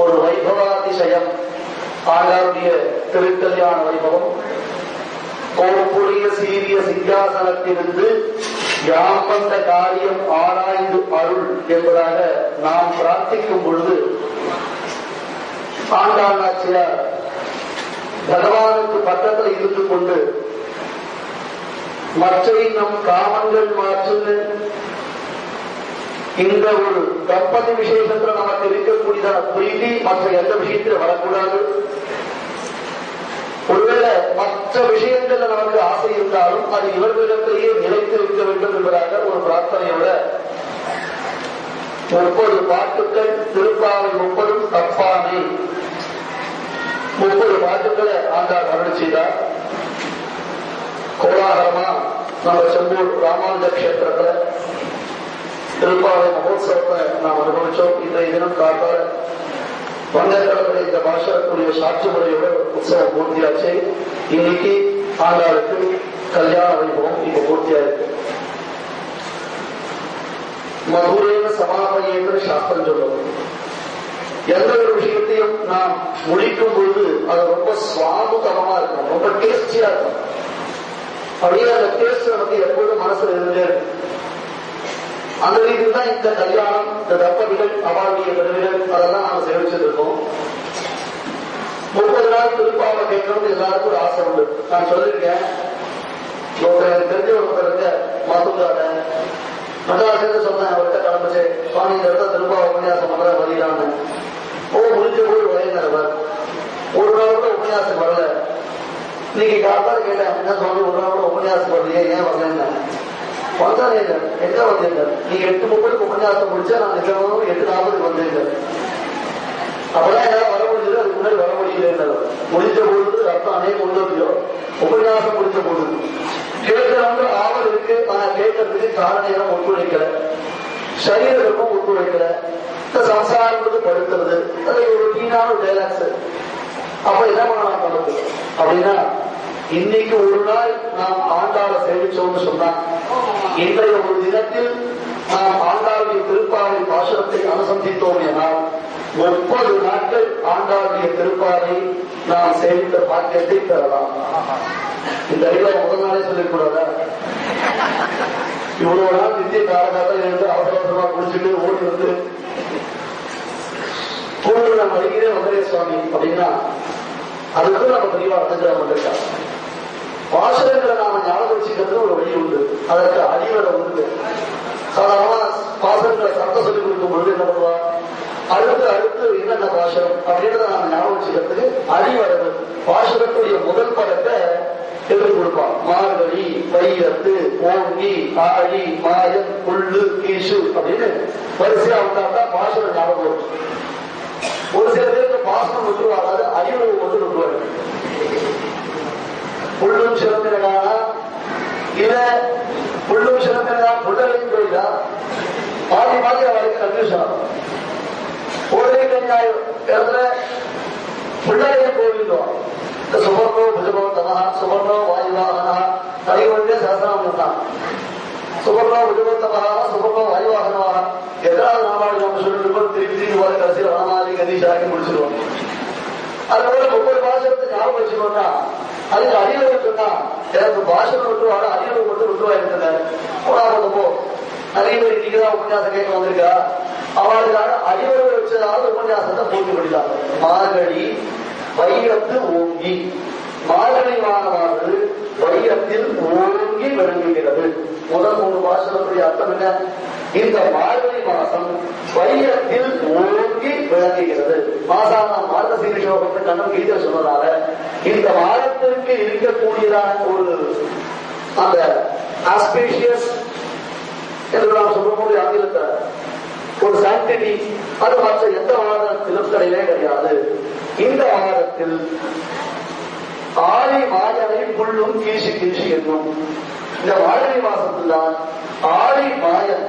ஒரு வைபவாதிசயம் ஆண்டாருடைய திருக்கல்யாண வைபவம். கோப்புடைய சீரிய சிங்காசனத்திலிருந்து யாம் வந்த காரியம் ஆராய்ந்து அருள் என்பதாக நாம் பிரார்த்திக்கும் பொழுது ஆண்டாள் நாச்சியார் பகவானுக்கு பக்கத்தில் இருந்து கொண்டு மற்ற நம் காமங்கள் மாற்று இந்த ஒரு தம்பதி விசேஷத்துல நமக்கு இருக்கக்கூடியதான பிரீதி மற்ற எந்த விஷயத்துல வரக்கூடாது. ஒருவேளை மற்ற விஷயங்கள்ல நமக்கு ஆசை இருந்தாலும் அது இவர்களிடத்திலேயே நிலைத்து இருக்க வேண்டும் என்பதாக ஒரு பிரார்த்தனையோட 30 பாட்டுக்கள் திருப்பாவை 30 தப்பாமை 30 பாட்டுக்களை ஆண்டாள் அருள் செய்தார். கோலாகலமா நம்ம செம்பூர் ராமானுஜ கஷேத்திரத்துல திருப்பாவை மகோத்சவத்தை நாம் அனுபவிச்சோம். இன்றைய தினம் காத்தால வங்கக்கடவுளை இந்த பாஷக்கூடிய சாட்சி முறையோட உற்சவம் பூர்த்தியாச்சு. இன்னைக்கு ஆண்டாளுக்கு கல்யாண வைபவம் இப்ப பூர்த்தியா இருக்கு. மதுரேன சமாபயேன்னு சாஸ்திரம் சொல்லுவோம். எந்த ஒரு விஷயத்தையும் நாம் முடிக்கும் பொழுது அது ரொம்ப சுவாதுகரமா இருக்கும், ரொம்ப டேஸ்டியா இருக்கும். அப்படியே அந்த டேஸ்ட் நமக்கு எப்போதும் மனசுல இருந்தே இருக்கு. அந்த ரீதியில் தான் இந்த கல்யாணம், இந்த தம்பதிகள், அவாழ்விய பெருவிகள் அதெல்லாம் நாம சேவிச்சுட்டு இருக்கோம். 30 நாள் திருப்பாவை கேட்கணும்னு எல்லாருக்கும் ஒரு ஆசை உண்டு. நான் சொல்லியிருக்கேன், எனக்கு தெரிஞ்ச ஒருத்தர் இருக்க மாத்துக்கார மகாசேன்னு சொன்னேன். அவர்கிட்ட கிளம்பிச்சு, சுவாமி இந்த இடத்த திருப்பாவை உபன்யாசம் பண்ற வழியிலான்னு முடிஞ்ச போய் உரையினர். ஒரு நாள் கூட உபன்யாசம் வரல. இன்னைக்கு காத்தால கேட்டேன், என்ன சுவாமி ஒரு நாள் கூட உபன்யாசம் வரலையே, ஏன் வரலன்னு. வந்தானே எங்க வந்தீங்க? நீங்க 8:30 உபன்யாசம் முடிச்சா நான் நிஜமாவும் 8:40 வந்தீங்க. அப்பதான் என்னால வர முடிஞ்சது, அதுக்கு முன்னாடி வர முடியல. முடிஞ்ச பொழுது ரத்தம் அநேகம் கொண்டு உபன்யாசம் முடிஞ்ச பொழுது கேட்கிறவங்க ஆவல் இருக்கு. ஆனா கேட்கறதுக்கு கால நேரம் ஒத்துழைக்கல, சரீரமும் ஒத்துழைக்கல. இந்த சம்சாரத்துக்கு படுத்துறது அது ஒரு டீனான டைலாக்ஸ். அப்ப என்ன பண்ணலாம் பண்ணுறது அப்படின்னா, இன்னைக்கு ஒரு நாள் நாம் ஆண்டாளை சேவிச்சோம்னு சொன்னா, இன்றைய ஒரு தினத்தில் நாம் ஆண்டாளுடைய திருப்பாவை பாசுரத்தை அனுசந்தித்தோம் என்றால் 30 நாட்கள் ஆண்டாளுடைய திருப்பாவை நாம் சேவித்த பாக்கியத்தை பெறலாம். இந்த அறிவை முதல் நாளே சொல்லிக்கூடாதா? இவ்வளவு நாள் நித்திய காலகாலம் இருந்து அவசர அவசரமா குடிச்சுட்டு ஓடி வந்து கூடுதல் நம்ம அடிக்கிறே வந்தரே சுவாமி அப்படின்னா அதுக்கு நம்ம தெளிவா அடைஞ்சிட மாட்டேன். பாசுரங்களை நாம ஞாபகம் வச்சுக்கிறது ஒரு வழி உண்டு, அதற்கு அடிவரை உண்டு. சாதாரணமா பாசுரங்களை சத்தம் சொல்லிக் கொடுக்கும் பொழுது என்ன பண்ணுவா, அடுத்து என்னென்ன பாசுரம் அப்படின்றத நாம ஞாபகம் வச்சுக்கிறதுக்கு அடிவரவு பாசுரத்துடைய முதல் படத்தை எடுத்து கொடுப்பான். மார்கழி, வைரத்து, ஓங்கி, ஆழி, மாயன், புல்லு, கீசு அப்படின்னு வரிசையா வந்தால்தான் பாசுரம் ஞாபகம் வரும். ஒரு சில பேருக்கு பாசனம் விட்டுருவாங்க, அறிவு கொண்டு விட்டுருவாங்க. புல்லும் சிறந்திரனா இல்ல புல்லும் சிறந்திரனா புள்ளரையும் கோயிலா மாறி மாறி அவருக்கு கன்ஃபியூஷன் ஆகும். ஒரே கஞ்சாயம் இடத்துல புள்ளரையும் கோவிலும் சுபர்ணோ புஜபோ தமஹா சுபர்ணோ வாயுவாகனா தலைவருடைய சகசிரம் தான். சுபர்ணோ புஜபோ தமஹா சுபர்ணோ வாயுவாகனவா எதாவது நாமாடு நம்ம சொல்லிட்டு திருப்பி வர கடைசியில் வனமாலி கதீஷாக்கி முடிச்சிருவோம். அதுபோல 30 பாசனத்தை ஞாபகம் வச்சுக்கோன்னா அதுக்கு அறிவு சொன்னா எனக்கு பாஷணம் விட்டுருவாங்க, அறிவு மட்டும் விட்டுருவா இருக்கிறேன். போனாபோ நிறைய பேர் இன்னைக்குதான் உபன்யாசம் கேட்க வந்திருக்கா, அவளுக்கான அறிவுரை வச்சதாவது உபன்யாசத்தை பூர்த்தி பண்ணிட்டாங்க. மார்கழி வைரத்து ஓங்கி, மார்கழி மாதமானது வைரத்தில் ஓங்கி விளங்குகிறது. முதல் 3 பாசனத்துடைய அர்த்தம் என்ன? இந்த மார்கழி மாசம் வைரத்தில் ஓங்கி விளங்குகிறது. மாசான மார்கசீரிஷோகத்தை கண்ணம் கீழே சொன்னதால இந்த மாதத்திற்கு இருக்கக்கூடியதான ஒரு அந்த ஆஸ்பீஷியஸ் என்று நாம் சொல்லக்கூடிய ஆங்கிலத்தை ஒரு சாங்டிட்டி அது மற்ற எந்த மாதத்திலும் கிடையவே கிடையாது. இந்த மாதத்தில் ஆழி மாயனை புல்லும் கீசி கீசி என்னும் இந்த மார்கழி மாசத்தில் தான் ஆழி மாயன்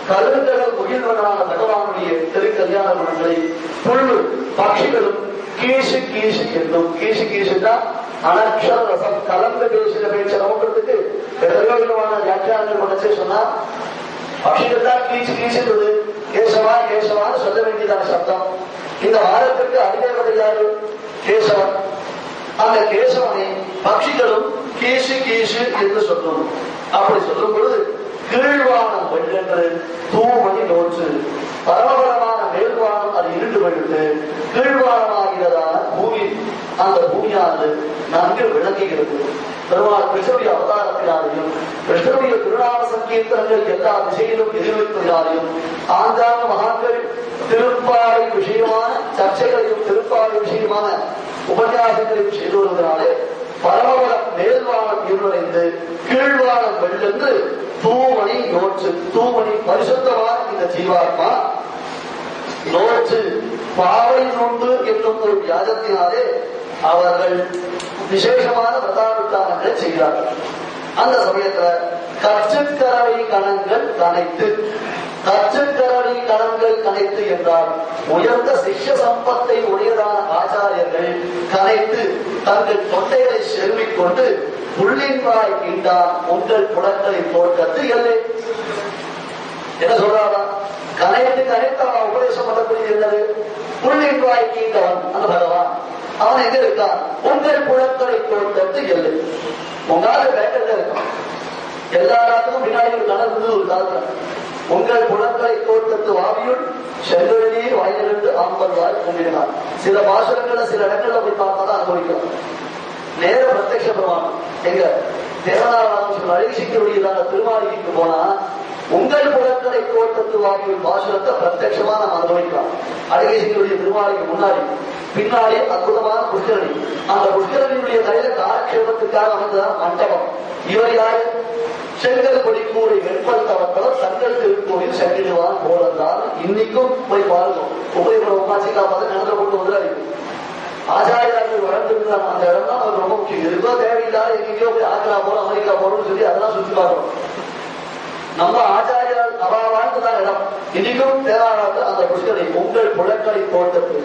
கருங்கடல் உயிர்வனான பகவானுடைய திருக்கல்யாண குணங்களை புல்லு பட்சிகளும் கீசு கீசு என்னும். கீசு கீசுன்னா அனக்ஷர ரசம் கலந்த பேசுகிற பேச்சை நமக்கிறதுக்கு எத்தனையோ விதமான வியாக்கியானங்கள் பண்ணச்சே சொன்னா பட்சிகள் தான் கீச்சு கீசுன்றது. கேசவா கேசவான்னு சொல்ல வேண்டியதான சப்தம். இந்த வாரத்திற்கு அதிதேவதை யாரு? கேசவன். அந்த கேசவனை பட்சிகளும் கேசு கேசு என்று சொல்லும். அப்படி சொல்லும் பொழுது கீழ்வானம் வெள்ளென்று தூமணி நோற்று பரமபரமான மேல்வானம் அது இருண்டு விழுந்து கீழ்வானமாகிறதான பூமி, அந்த பூமியானது நன்கு விளங்குகிறது. பெருமாள் கிருஷ்ணனுடைய அவதாரத்தினாலையும் கிருஷ்ணனுடைய திருநாம சங்கீர்த்தனங்கள் எல்லா திசையிலும் எதிர்விப்பதினாலையும் ஆங்காங்க மகான்கள் திருப்பாவை விஷயமான சர்ச்சைகளையும் திருப்பாவை விஷயமான உபன்யாசங்களையும் செய்து வருவதனாலே பரமபலம் மேல்வானம் இருவடைந்து கீழ்வானம் வெள்ளென்று தூமணி நோற்று, தூமணி பரிசுத்தமான இந்த ஜீவாத்மா நோற்று பாவை நோன்பு என்னும் ஒரு வியாஜத்தினாலே அவர்கள் விசேஷமான பிரதாபித்தானங்களை செய்கிறார்கள். அந்த சமயத்துல கற்றுக்கரவை கணங்கள் கனைத்து, கற்றுக்கரவை கணங்கள் கனைத்து என்றால் உயர்ந்த சிஷ்ய சம்பத்தை உடையதான ஆச்சாரியர்கள் கனைத்து தங்கள் தொண்டைகளை செருவிக் கொண்டு உள்ளின்வாய் கீண்டான் உங்கள் புலன்களை தோற்றத்து எல்லை. என்ன சொல்றாரா? கனைத்து கனைத்து அவன் உபதேசம் பண்ணக்கூடிய என்னது? உள்ளின்வாய் கீண்டவன் அந்த பகவான். அவன் எங்க இருக்கான்? உங்கள் புலன்களை தோற்றத்து எல்லை. உங்களால பேட்டர்ல இருக்கான். எல்லா நாட்டுக்கும் பின்னாடி ஒரு கணக்கு ஒரு காலத்துல உங்கள் புலன்களை தோற்றத்து வாவியுள் செல்வெளியில் வாயிலிருந்து 50 வாய் கொண்டிருந்தான். சில பாசனங்கள்ல சில இடங்கள்ல போய் பார்த்தாதான் அனுபவிக்கலாம். நேர பிரத்யட்ச பிரமாணம் எங்க தேவநாராயண அழகிசிக்கக்கூடியதான திருமாளிகைக்கு போனா உங்கள் புலன்களை தோற்றத்து வாவியுள் பாசனத்தை பிரத்யட்சமா நம்ம அனுபவிக்கலாம். அழகிசிக்கக்கூடிய திருமாளிக்கு முன்னாடி பின்னாடி அற்புதமான புஷ்கரணி. அந்த புஷ்கரணியுடைய தலையில காலக்ஷேபத்துக்காக அமைந்ததான் மண்டபம். இவர் யாரு? செங்கல் கொடிக்கூரை வெண்பல் தவத்தவர் தங்கள் திருக்கோவில் செங்கிடுவான் போலந்தான். இன்னைக்கும் போய் பாருங்க. உபயோகம் உமாச்சிக்கா பார்த்து நடந்து கொண்டு வந்து அடிக்கும். ஆச்சாரியார்கள் வளர்ந்துருந்தாங்க. அந்த இடம் தான் அவர் ரொம்ப முக்கியம். இருக்கோ தேவையில்லாத எங்கேயோ போய் ஆக்ரா போறோம் அமெரிக்கா போறோம்னு சொல்லி அதெல்லாம் சுற்றி பார்க்கணும். நம்ம ஆச்சாரியால் அவா வாழ்ந்துதான் இடம். இன்னைக்கும் தேவாராத அந்த புஷ்கரை உங்கள் புலன்களை தோட்டத்து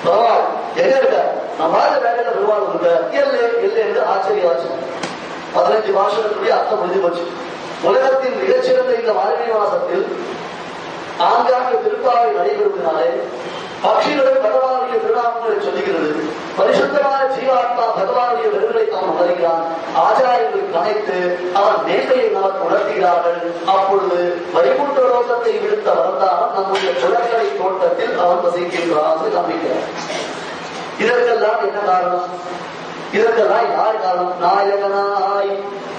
பரவால் எங்க இருக்க நம்ம வேலையில பெருமாள் இருக்க இல்லை இல்லை என்று ஆச்சரியவாச்சு. 15 பாஷனுடைய அர்த்தம் முடிஞ்சு போச்சு. உலகத்தின் மிகச்சிறந்த இந்த மார்கழி மாசத்தில் ஆங்காங்கு திருப்பாவை நடைபெறுவதனாலே பக்ஷிகளும் பகவானுடைய திருநாமங்களை சொல்லுகிறது. பரிசுத்தமான ஜீவாத்மா பகவானுடைய வெறுகளை அவன் உணர்கிறான். ஆச்சாரியர்களுக்கு அனைத்து அவன் நேர்மையை நமக்கு உணர்த்துகிறார்கள். அப்பொழுது வைகுண்ட லோகத்தை விடுத்த வந்தாலும் நம்முடைய புலன்களை தோட்டத்தில் அவன் வசிக்கின்றான் என்று காண்பிக்கிறார். இதற்கெல்லாம் என்ன காரணம்? இதற்கெல்லாம் யார் காரணம்? நாயகனாய்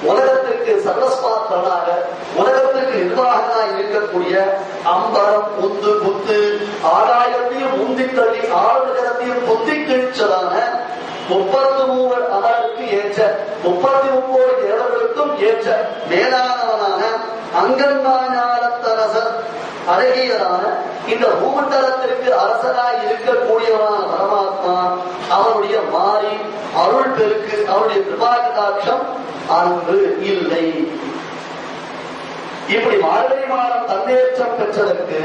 உலகத்திற்கு சர்வஸ்மாத்மனாக உலகத்திற்கு நிர்வாகனாய் இருக்கக்கூடிய அம்பரம் உந்து புத்து ஆகாயத்தையும் முந்தி தள்ளி ஆளுநகரத்தையும் புத்தி கிழிச்சதான 33 அமருக்கு ஏற்ற 39 தேவர்களுக்கும் ஏற்ற மேலானவனான அங்கன்மாஞானத்தரசர் அழகியரான இந்த பூமண்டலத்திற்கு அரசனாய் இருக்கக்கூடியவனான பரமாத்மா அவனுடைய மாறி அருள் பெருக்கு அவருடைய கிருபாகடாட்சம் அன்று இல்லை. இப்படி மார்கழி மாதம் தன்னேற்றம் பெற்றதற்கு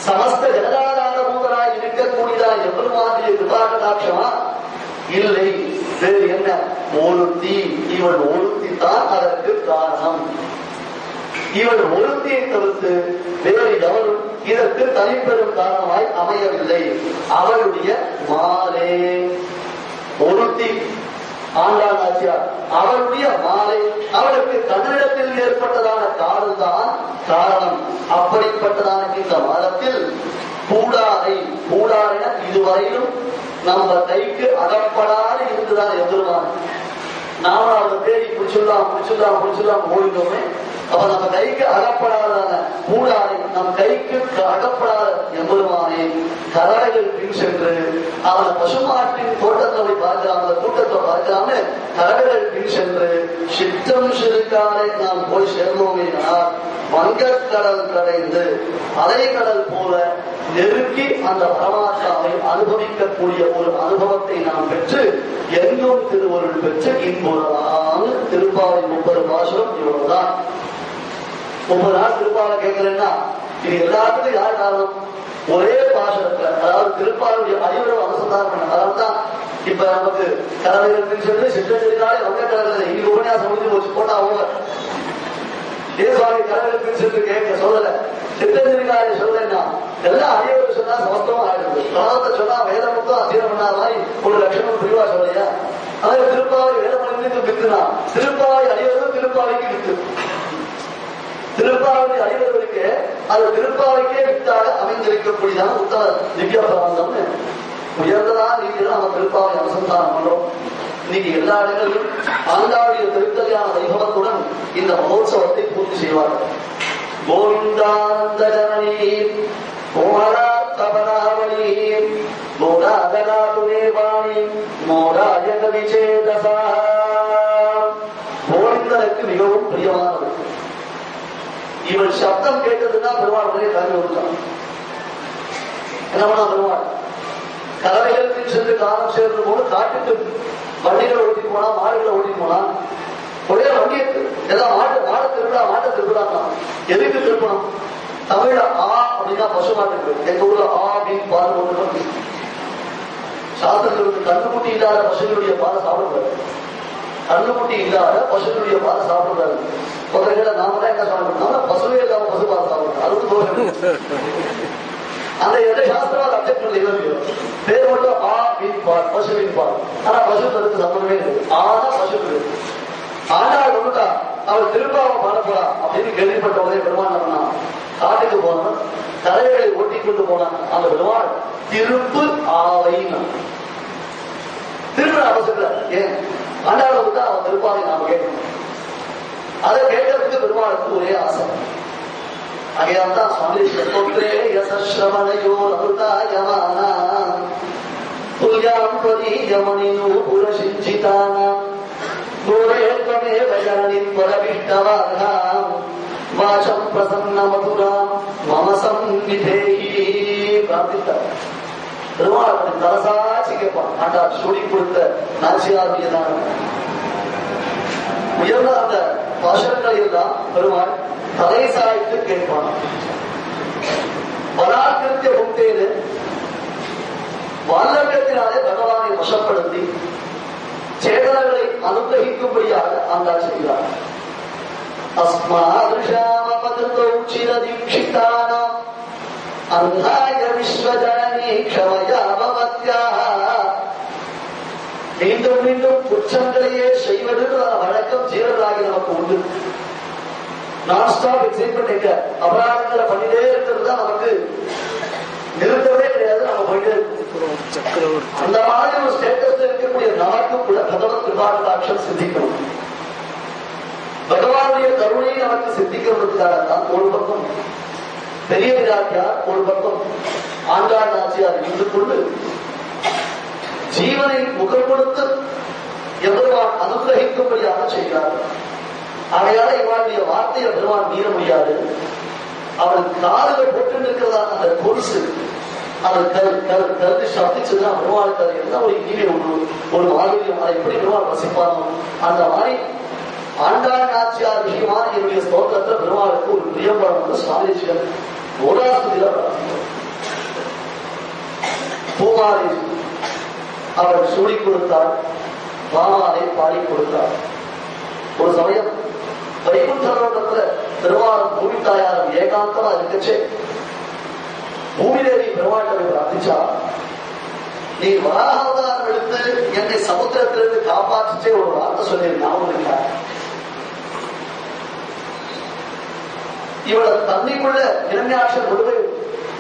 சமஸ்த ஜனதாதாரபூதராய் இருக்கக்கூடியதான எவ்வளவு கிருபாகடாட்சமா இல்லை. வேறு என்ன? ஒருத்தி, இவள் ஒருத்தி தான் அதற்கு காரணம். இவள் ஒருத்தியை தவிர்த்து வேறு எவரும் இதற்கு தனிப்பெரும் காரணமாய் அமையவில்லை. அவளுடைய மாலை ஒருத்தி ஆண்டாள் நாச்சியார் அவளுடைய மாலை அவளுக்கு கண்ணிடத்தில் ஏற்பட்டதான காதல் தான் காரணம். அப்படிப்பட்டதான இந்த மாதத்தில் கூடாரென இதுவரையிலும் நம்ம கைக்கு அகப்படாது இருந்துதான் எதிர்வாங்க. நாம அதை தேடி பிடிச்சுலாம் ஓடினோமே. அப்ப நம்ம கைக்கு அகப்படாதான கூடாரை நம் கைக்கு அகப்படாத எம்பெருமானே கரடைகள் பின் சென்று அவன் பசுமாட்டின் தோட்டத்தை போய் பார்க்கலாம், அந்த கூட்டத்தை பார்க்கலாம்னு கரடைகள் பின் சென்று சித்தம் சிறுக்காரை நாம் போய் சேர்ந்தோமே. வங்கக்கடல் கடைந்து அலைக்கடல் போல நெருக்கி அந்த பரமாத்மாவை அனுபவிக்கக்கூடிய ஒரு அனுபவத்தை நாம் பெற்று எங்கும் திருவருள் பெற்று இன்புறலாம். திருப்பாவை 30 பாசுரம் இவ்வளவுதான். 30 நாள் திருப்பாவை கேட்கலன்னா இது எல்லாத்துக்கும் யார் காரணம்? ஒரே பாசுரத்துல, அதாவது திருப்பாவுடைய அறிவுரை அவசரம் பண்ண. அதனால்தான் இப்ப நமக்கு கலவைகள் சொல்லி சிற்றடினாலே வங்கக்கடல் இங்க உபன்யாசம் முடிஞ்சு போச்சு போட்டா ஓவர். சுவாமி கலவைகள் சொல்லி கேட்க சொல்லல. சித்தஞ்சிரிக்காரை சொல்றேன்னா எல்லாம் அடியோடு சொன்னா சமத்துவம் ஆயிடுது. பிரணவத்தை சொன்னா வேதம் மொத்தம் அத்தியம் பண்ணா மாதிரி ஒரு லட்சணம் பிரிவா சொல்லையா. அதாவது திருப்பாவை வேதமொழிக்கு வித்துனா திருப்பாவை அடியோடு திருப்பாவைக்கு வித்து. திருப்பாவை அடிவர்களுக்கு அது திருப்பாவைக்கே வித்தாக அமைந்திருக்கக்கூடியதான உத்தர திவ்ய பிரபந்தம்னு உயர்ந்ததா ரீதியில நம்ம திருப்பாவை அனுசந்தானம் பண்றோம். இன்னைக்கு எல்லா இடங்களிலும் ஆண்டாளுடைய திருக்கல்யாண வைபவத்துடன் இந்த மகோத்சவத்தை பூர்த்தி செய்வார்கள். கோவிந்தானந்த ஜனனி கோமராத்தபராவளி கோடாதலாதுவேவாணி மோராய விசேதசா. கோவிந்தனுக்கு மிகவும் பிரியமானது. இவள் சப்தம் கேட்டதுன்னா பெருமாள் உடனே கலந்து கொடுத்தான். என்ன பண்ணா பெருமாள் கலவைகளுக்கு சென்று காலம் சேர்ந்த போது காட்டுக்கு வண்டிகளை ஓட்டிட்டு போனா மாடுகளை ஓட்டிட்டு போனா ஒரே வண்டியை எல்லாம் மாட திருவிழா எதுக்கு திருப்பணும்? தமிழ்ல ஆ அப்படின்னா பசு மாட்டுக்கு, எங்க ஊர்ல ஆ அப்படின்னு பால் ஒன்று சாஸ்திரங்களுக்கு கண்ணுக்குட்டி இல்லாத பசுகளுடைய பாலை சாப்பிடுறாரு. கண்ணுக்குட்டி இல்லாத பசுகளுடைய பாலை சாப்பிடுறாரு. முதல்ல நாம தான் என்ன சாப்பிடணும்? பசுவே இல்லாம பசு பால் சாப்பிடுறோம். அதுக்கு தோஷம். அந்த எந்த சாஸ்திரம் அப்செக்ட் பண்ணல. பேர் மட்டும் ஆ மீன் பால், பசுவின் பால். ஆனா பசு தடுத்து சம்பந்தமே இல்லை. ஆனா பசு ஆண்டாள் ஒண்ணுட்டா அவள் திருப்பாவை பாட போறா அப்படின்னு கேள்விப்பட்ட உடனே பெருமாள் பண்ணா காட்டுக்கு போனவன் தலைகளை ஒட்டி கொண்டு போனான். அந்த பெருமாள் திருப்பு ஆவைனா திரும்ப அவசரம். ஏன் ஆண்டாள் வந்துட்டா அவன் திருப்பாவை நாம கேட்கணும். அதை கேட்கறதுக்கு பெருமாளுக்கு ஒரே ஆசை. அகையால்தான் சுவாமி ஸ்ரவணையோ அருதாயமானா துல்யாம் பிரதீயமணினு புரசிஞ்சிதானாம் கோரேத்வமேவ ஜனனிம் பரபிஷ்டவார்ஹாம் வாசம் பிரசன்ன மதுராம் மம சம்விதேஹி பிரார்த்தித்தார். பெருமாள் தலசாட்சி கேட்பான். ஆண்டாள் சொல்லி கொடுத்த நாச்சியாருடையதான உயர்ந்த அந்த பாசனங்களை எல்லாம் பெருமாள் தலை சாய்த்து கேட்பான். பராக்கிருத்திய முக்தேது வால்லவியத்தினாலே பகவானை வசப்படுத்தி சேதனங்களை அனுகிரகிக்கும்படியாக ஆண்டாள் செய்கிறார். அஸ்மாதுஷாமபதுதௌச்சிரதீக்ஷிதானாம் அந்தாய விஸ்வஜனனி க்ஷமயா பவத்யாஹ. மீண்டும் மீண்டும் குற்றங்களையே செய்வது வழக்கம் ஜீவர்களாகி நமக்கு உண்டு. நான் ஸ்டாப் எக்ஸைட்மெண்ட் அபராதங்களை பண்ணிட்டே இருக்கிறது தான் நமக்கு நிறுத்தவே கிடையாது. நம்ம போயிட்டே இருக்கோம். அந்த மாதிரி ஒரு ஸ்டேட்டஸ்ல இருக்கக்கூடிய நமக்கு கூட பகவத் கிருபாகடாட்சம் சித்திக்கணும். பகவானுடைய கருணை நமக்கு சித்திக்கிறதுக்காக தான் ஒரு பக்கம் பெரிய விராட்டியார், ஒரு பக்கம் ஆண்டாள் நாச்சியார் இருந்து கொண்டு ஜீவனை முகம் கொடுத்து எவ்வளவான் அனுகிரகிக்கும்படியாக செய்கிறார். அவையால இவனுடைய வார்த்தையை பெருமான் மீற முடியாது. அவன் காதுகள் போட்டு இருக்கிறதா அந்த கொலுசு அது கருத்து சப்திச்சுன்னா பெருமாளுக்கு அது என்ன ஒரு இனிமே ஒரு மாதவியம் அதை எப்படி பெருமாள் வசிப்பானோ அந்த மாதிரி ஆண்டாள் நாச்சியார் விஷயமான என்னுடைய ஸ்தோத்திரத்துல பெருமாளுக்கு ஒரு பிரியம்பரம் வந்து சுவாமிஜிகள் ஓராஸ்தியில பூமாரி அவள் சூடி கொடுத்தாள், பாமாலை பாடி கொடுத்தாள். ஒரு சமயம் வைகுண்டத்துல பெருமாள் பூமி தாயார் ஏகாந்தமா இருக்கச்சே பூமிதேவி பெருமாட்டை பிரார்த்திச்சா, நீ வராகாவதாரம் எடுத்து என்னை சமுத்திரத்திலிருந்து காப்பாற்றிச்சே ஒரு வார்த்தை சொல்லி ஞாபகம் இருக்கா? இவளை தண்ணிக்குள்ள இரண்யாட்சர் முழுவை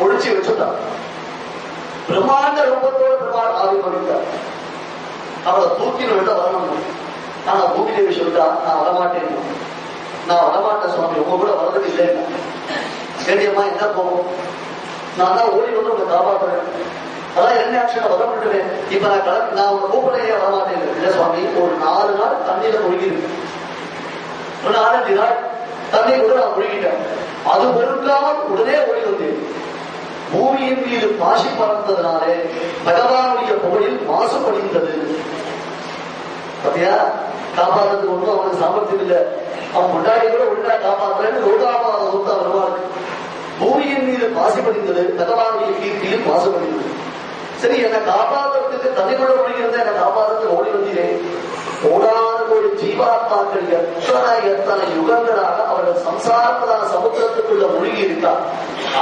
ஒழிச்சு வச்சுட்டான். பிரம்மாண்ட ரூபத்தோடு பெருமாள் ஆவிர்வதித்தார். அவளை தூக்கில விட வரணும். ஆனா பூமிதேவி சொல்லிட்டா, நான் வரமாட்டேன், நான் வரமாட்டேன் சுவாமி, உங்க கூட வரதுக்கு இல்லைன்னா. கேட்டியம்மா என்ன போகும், நான் தான் ஓடி வந்து உங்களை காப்பாற்றுறேன், அதான் என்ன ஆக்ஷன் வர மாட்டேன். இப்ப நான் உங்க கூப்பிடையே வரமாட்டேன். இல்ல சுவாமி, ஒரு 4 நாள் தண்ணியில முழுகிருக்கு, ஒரு 4-5 நாள் தண்ணி கூட நான் முழுகிட்டேன். அது பொருட்காமல் உடனே ஓடி வந்தேன். பூமியின் மீது பாசி பறந்ததுனாலே பகவானுடைய புகழில் மாசு படிந்தது. பத்தியா, காப்பாற்றுறதுக்கு ஒன்றும் அவனுக்கு சாமர்த்தியம் இல்லை. அவன் முன்னாடி கூட ஒழுங்கா காப்பாற்றுறேன்னு லோகாபாத சொத்தா வருவாரு. பூமியின் மீது பாசி படிந்தது, பகவானுடைய கீர்த்தியில் மாசு படிந்தது. சரி, என்னை காப்பாற்றுறதுக்கு தனிக்குள்ள ஒழிகிறத என்னை காப்பாற்றுறதுக்கு ஓடி வந்தீரேன். ஓடாத ஒரு ஜீவாத்மாக்கள் எத்தனை யுகங்களாக அவர்கள் சம்சாரப்பதான சமுத்திரத்துக்குள்ள மூழ்கி இருக்கார்.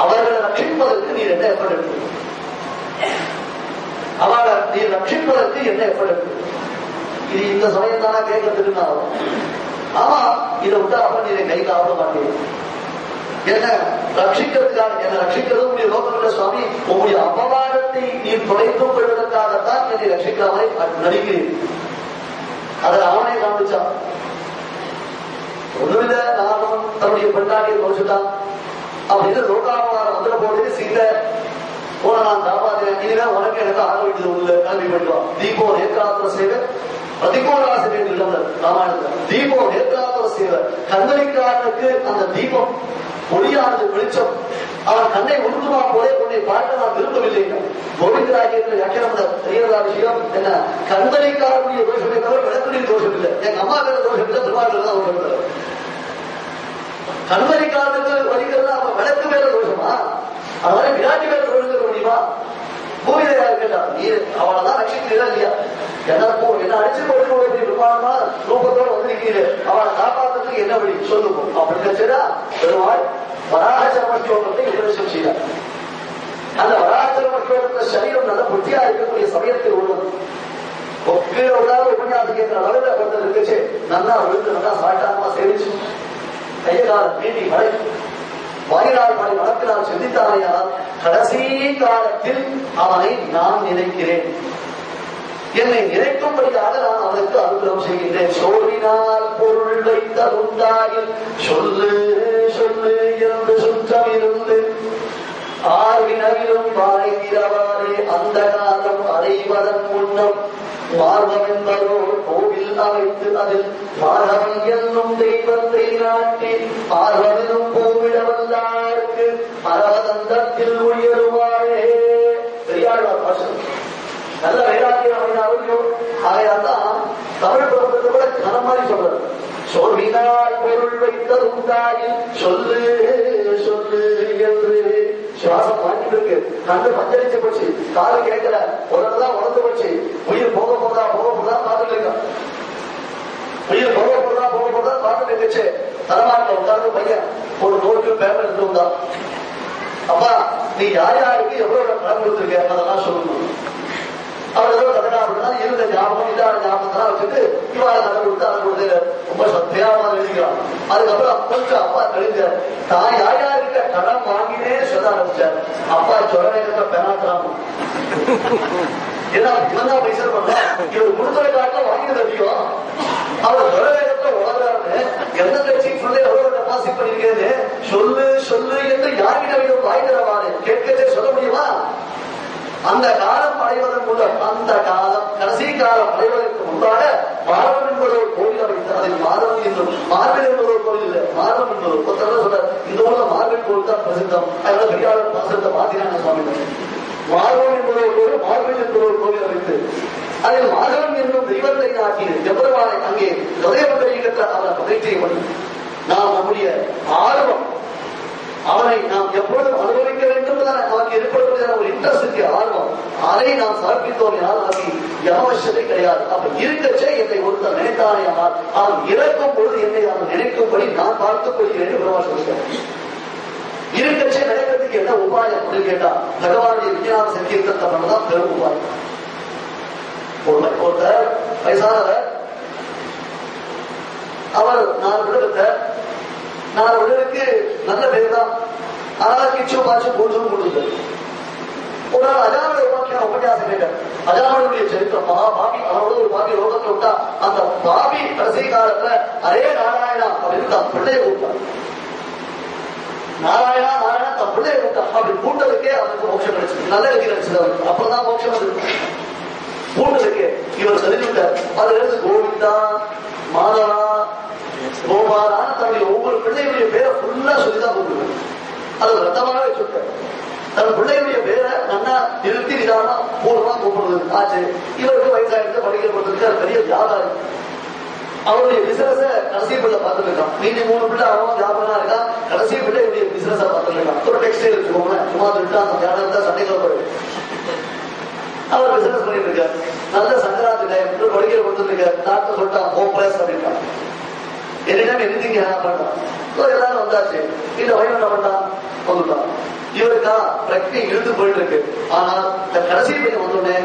அவர்களை ரட்சிப்பதற்கு நீர் என்ன எஃபர்ட் எடுத்து, அவளை நீர் ரட்சிப்பதற்கு என்ன எஃபர்ட் எடுத்து. இது இந்த சமயம் தானே கேட்கறதுக்கு ஆமா, இதை விட்டு அப்ப நீ கை காவல மாட்டேன். என்ன ரட்சிக்கிறதுக்காக, என்ன ரட்சிக்கிறது உங்களுடைய லோகத்துல சுவாமி, உங்களுடைய அபவாதத்தை நீ துடைத்துக் கொள்வதற்காகத்தான் என்னை ரட்சிக்காமலை நடிக்கிறேன். அதை அவனே காமிச்சான். ஒண்ணுமில்ல, நானும் தன்னுடைய பெண்ணாடியை குறைச்சுட்டான் அப்படின்னு லோகாபவாதம் வந்துட போது சீத போன நான் காப்பாற்றேன். இனிமே உனக்கு எனக்கு ஆக வேண்டியது உள்ள கல்வி பண்ணுவான். தீபோ நேத்ராத்திர சேவை பிரதிகூலாசிரியர் இல்லவர் ராமாயணத்தில். தீபோ நேத்ராத்திர சேவை, கண்களிக்காரனுக்கு அந்த தீபம் ஒளியானது வெளிச்சம், அவன் கண்ணை உருக்குமா போதே உன்னை பார்க்க நான் விரும்பவில்லை. கோவிந்தராஜ்யத்தில் வியாக்கியானம் தெரியறதா விஷயம் என்ன, கண்களிக்காரனுடைய தோஷமே தவிர விளக்குடைய தோஷம் இல்லை. எங்க அம்மா பேர தோஷம் இல்லை, திருவாரூர் தான் தோஷம் இல்லை. கண்களிக்காரனுக்கு வலிக்கிறது அவன் விளக்கு மேல தோஷமா, அதனால விராட்டி மேல தோஷம் முடியுமா? பூமியில கேட்டா நீ அவளதான் ரட்சிக்கிறீரா இல்லையா? என்ன அடிச்சு கொடுக்க பிரமாணமா ரூபத்தோட வந்திருக்கீரு, அவளை காப்பாற்றுறதுக்கு என்ன வழி சொல்லுவோம் அப்படின்னு பெருமாள் வராகசர்ம ஸ்லோகத்தை உபதேசம் செய்தார். அந்த வராகசர்ம ஸ்லோகத்துல சரீரம் நல்ல புத்தியா இருக்கக்கூடிய சமயத்தில் உள்ளது. கீழே விடாத உபன்யாசம் கேட்கிற அளவில் ஒருத்தர் இருக்குச்சு, நல்லா விழுந்து நல்லா சாட்டாமா சேவிச்சு கையகாலம் நீண்டி மழை வாயிலால் மழை வளர்க்கிறார் சிந்தித்தாரையால் கடைசி காலத்தில் அவனை நான் நினைக்கிறேன், என்னை நினைக்கும்படியாக நான் அவனுக்கு அனுகிரகம் செய்கின்றேன். சோழினால் பொருள் வைத்த உண்டாயில் சொல்லு சொல்லு என்று சுற்றம் இருந்து ஆர்வினவிலும் வாரை வீரவாரே அந்த காலம் அடைவதன் முன்னம் மார்பம் என்பதோ கோவில் அமைத்து அதில் மார்பம் என்னும் தெய்வத்தை நாட்டி ஆர்வனும் பூவிட வந்தாருக்கு அரவதந்தத்தில் உயருவாரே. பெரியாழ்வார் பாசம் நல்ல வைராக்கியம் அமைந்தாலும் அதையெல்லாம் தமிழ் புறப்பத்தை கூட கனம் மாதிரி சொல்றது. சோர்வினால் பொருள் வைத்தது உண்டாயில் சொல்லு சொல்லு என்று சுவாசம் வாங்கிட்டு இருக்கு, கண்டு பஞ்சரிச்சு போச்சு, காது கேட்கல, உடனதான் உணர்ந்து போச்சு, உயிர் போக போதா பார்த்துட்டு இருக்க, உயிர் போக போதா பார்த்துட்டு இருந்துச்சு. தலைமாட்டில் உட்கார்ந்து பையன் ஒரு நோட்டு பேப்பர் எடுத்து வந்தா, அப்பா நீ யார் யாருக்கு எவ்வளவு பணம் கொடுத்துருக்க அதெல்லாம் சொல்லணும். அவர் ஏதோ கதனா அப்படின்னா இருந்த ஞாபகம் இல்லாத ஞாபகத்தான் வச்சுட்டு இவாள கதை கொடுத்து அதை கொடுத்து ரொம்ப சத்தியாமா எழுதிக்கிறான். அதுக்கப்புறம் கொஞ்சம் அப்பா தெரிஞ்ச தான் யார் யாருக்க கடன் வாங்கினே சொல்ல ஆரம்பிச்சார். அப்பா சொல்ல பெறாத்தான், ஏன்னா இவன் தான் பைசா பண்ணா, இவர் கொடுத்துற காட்டில வாங்கினது அதிகம், அவர் சொல்ல வேகத்துல உணர்றாருன்னு எந்த கட்சி சொல்ல எவ்வளவு டெபாசிட் பண்ணிருக்கேன்னு சொல்லு சொல்லு என்று யார்கிட்ட வாய்க்கிறவாரு கேட்கச்சே சொல்ல முடியுமா? அந்த காலம் அடைவதன் மூலம், அந்த காலம் கடைசி காலம் அடைவதற்கு முன்பாக மார்பம் என்பது ஒரு கோவில் அமைத்தார். அதில் மாதவன் என்றும் மார்பில் என்பது ஒரு கோவில் இல்லை, மார்பம் என்பது ஒருத்தர் சொல்ற இந்த ஊர்ல மார்பில் கோவில் தான் பிரசித்தம். அதனால பெரியாளர் பாசத்தை மாத்தினாங்க சுவாமி. மார்பம் என்பது ஒரு கோவில், மார்பில் என்பது ஒரு கோவில் அமைத்து அதில் மாதவன் என்னும் தெய்வத்தை நாட்டி எவ்வளவானை அங்கே ஹதயமந்திரிகற்ற அவரை பயிற்சியை பண்ணி நாம் நம்முடைய ஆர்வம் அவனை நாம் எப்பொழுதும் அனுபவிக்க வேண்டும் நமக்கு ஏற்படக்கூடிய ஒரு இன்ட்ரெஸ்ட் ஆர்வம், அதை நாம் சமர்ப்பித்தோம். நமக்கு அவசியத்தை கிடையாது. அப்ப இருக்கச்சே என்னை ஒருத்தர் நினைத்தானே ஆனால் அவன் இறக்கும் பொழுது என்னை அவன் நினைக்கும்படி நான் பார்த்துக் கொள்கிறேன் சொல்கிறேன். இருக்கச்சே நினைக்கிறதுக்கு என்ன உபாயம் அப்படின்னு கேட்டா பகவானுடைய விஞ்ஞான சங்கீர்த்தத்தை பண்ணதான் பெரும் உபாயம். ஒருத்தர் வயசானவர், அவர் 4 விடத்தை 4 விடலுக்கு நல்ல பேர் தான், ஆனால் கிச்சு பாச்சு பூஜும் கொடுத்து ஒரு நாள் அஜானுடைய உபன்யாசம் கேட்டார். அஜானுடைய சரித்திரம் மகா பாபி, அவனோட ஒரு பாபி ரோகத்தை விட்டா அந்த பாபி கடைசி காலத்துல அரே நாராயணா அப்படின்னு தன் பிள்ளையை கூப்பிட்டார். நாராயணா நாராயணா தன் பிள்ளையை கூப்பிட்டான். அப்படி கூட்டதுக்கே அவனுக்கு மோட்சம் கிடைச்சது, நல்ல எழுதி கிடைச்சது. அவருக்கு அப்பதான் மோட்சம் வந்து கூட்டதுக்கு இவர் தெரிஞ்சுட்டார். அதுல இருந்து கோவிந்தா மாதவா கோபாலான தன்னுடைய ஒவ்வொரு பிள்ளையுடைய பேரை ஃபுல்லா சொல்லிதான் கூப்பிடுவார். அது ரத்தமாகவே சொல்லிட்டார். தன் பிள்ளையுடைய பேரை நன்னா நிறுத்தி நிதானா பூர்வமா கூப்பிடுறது ஆச்சு. இவருக்கு வயசாயிட்டு படிக்கிறதுக்கு பெரிய வியாபாரி, அவருடைய பிசினஸ கடைசி பிள்ளை பார்த்துட்டு இருக்கான். மீதி 3 பிள்ளை அவன் வியாபாரம் இருக்கான், கடைசி பிள்ளையுடைய பிசினஸ பார்த்துட்டு இருக்கான். ஒரு டெக்ஸ்டைல் வச்சுக்கோங்க, சும்மா விட்டு அந்த வியாபாரத்தை சண்டைகளை போயிடு. அவர் பிசினஸ் பண்ணிட்டு இருக்காரு. நல்ல சங்கராந்தி டைம் படிக்கிற கொடுத்துருக்காரு. டாக்டர் சொல்லிட்டான் ஹோப்லெஸ் அப்படின்ட்டான். என்னிடம் எதிர்த்தீங்க என்ன பண்ணான். எல்லாரும் வந்தாச்சு. இந்த வயது என்ன பண்ணான் வந்துட்டான். இவருக்கா பிரக்தி இழுத்து போயிட்டு இருக்கு. ஆனால் இந்த கடைசி பையன் வந்தோடனே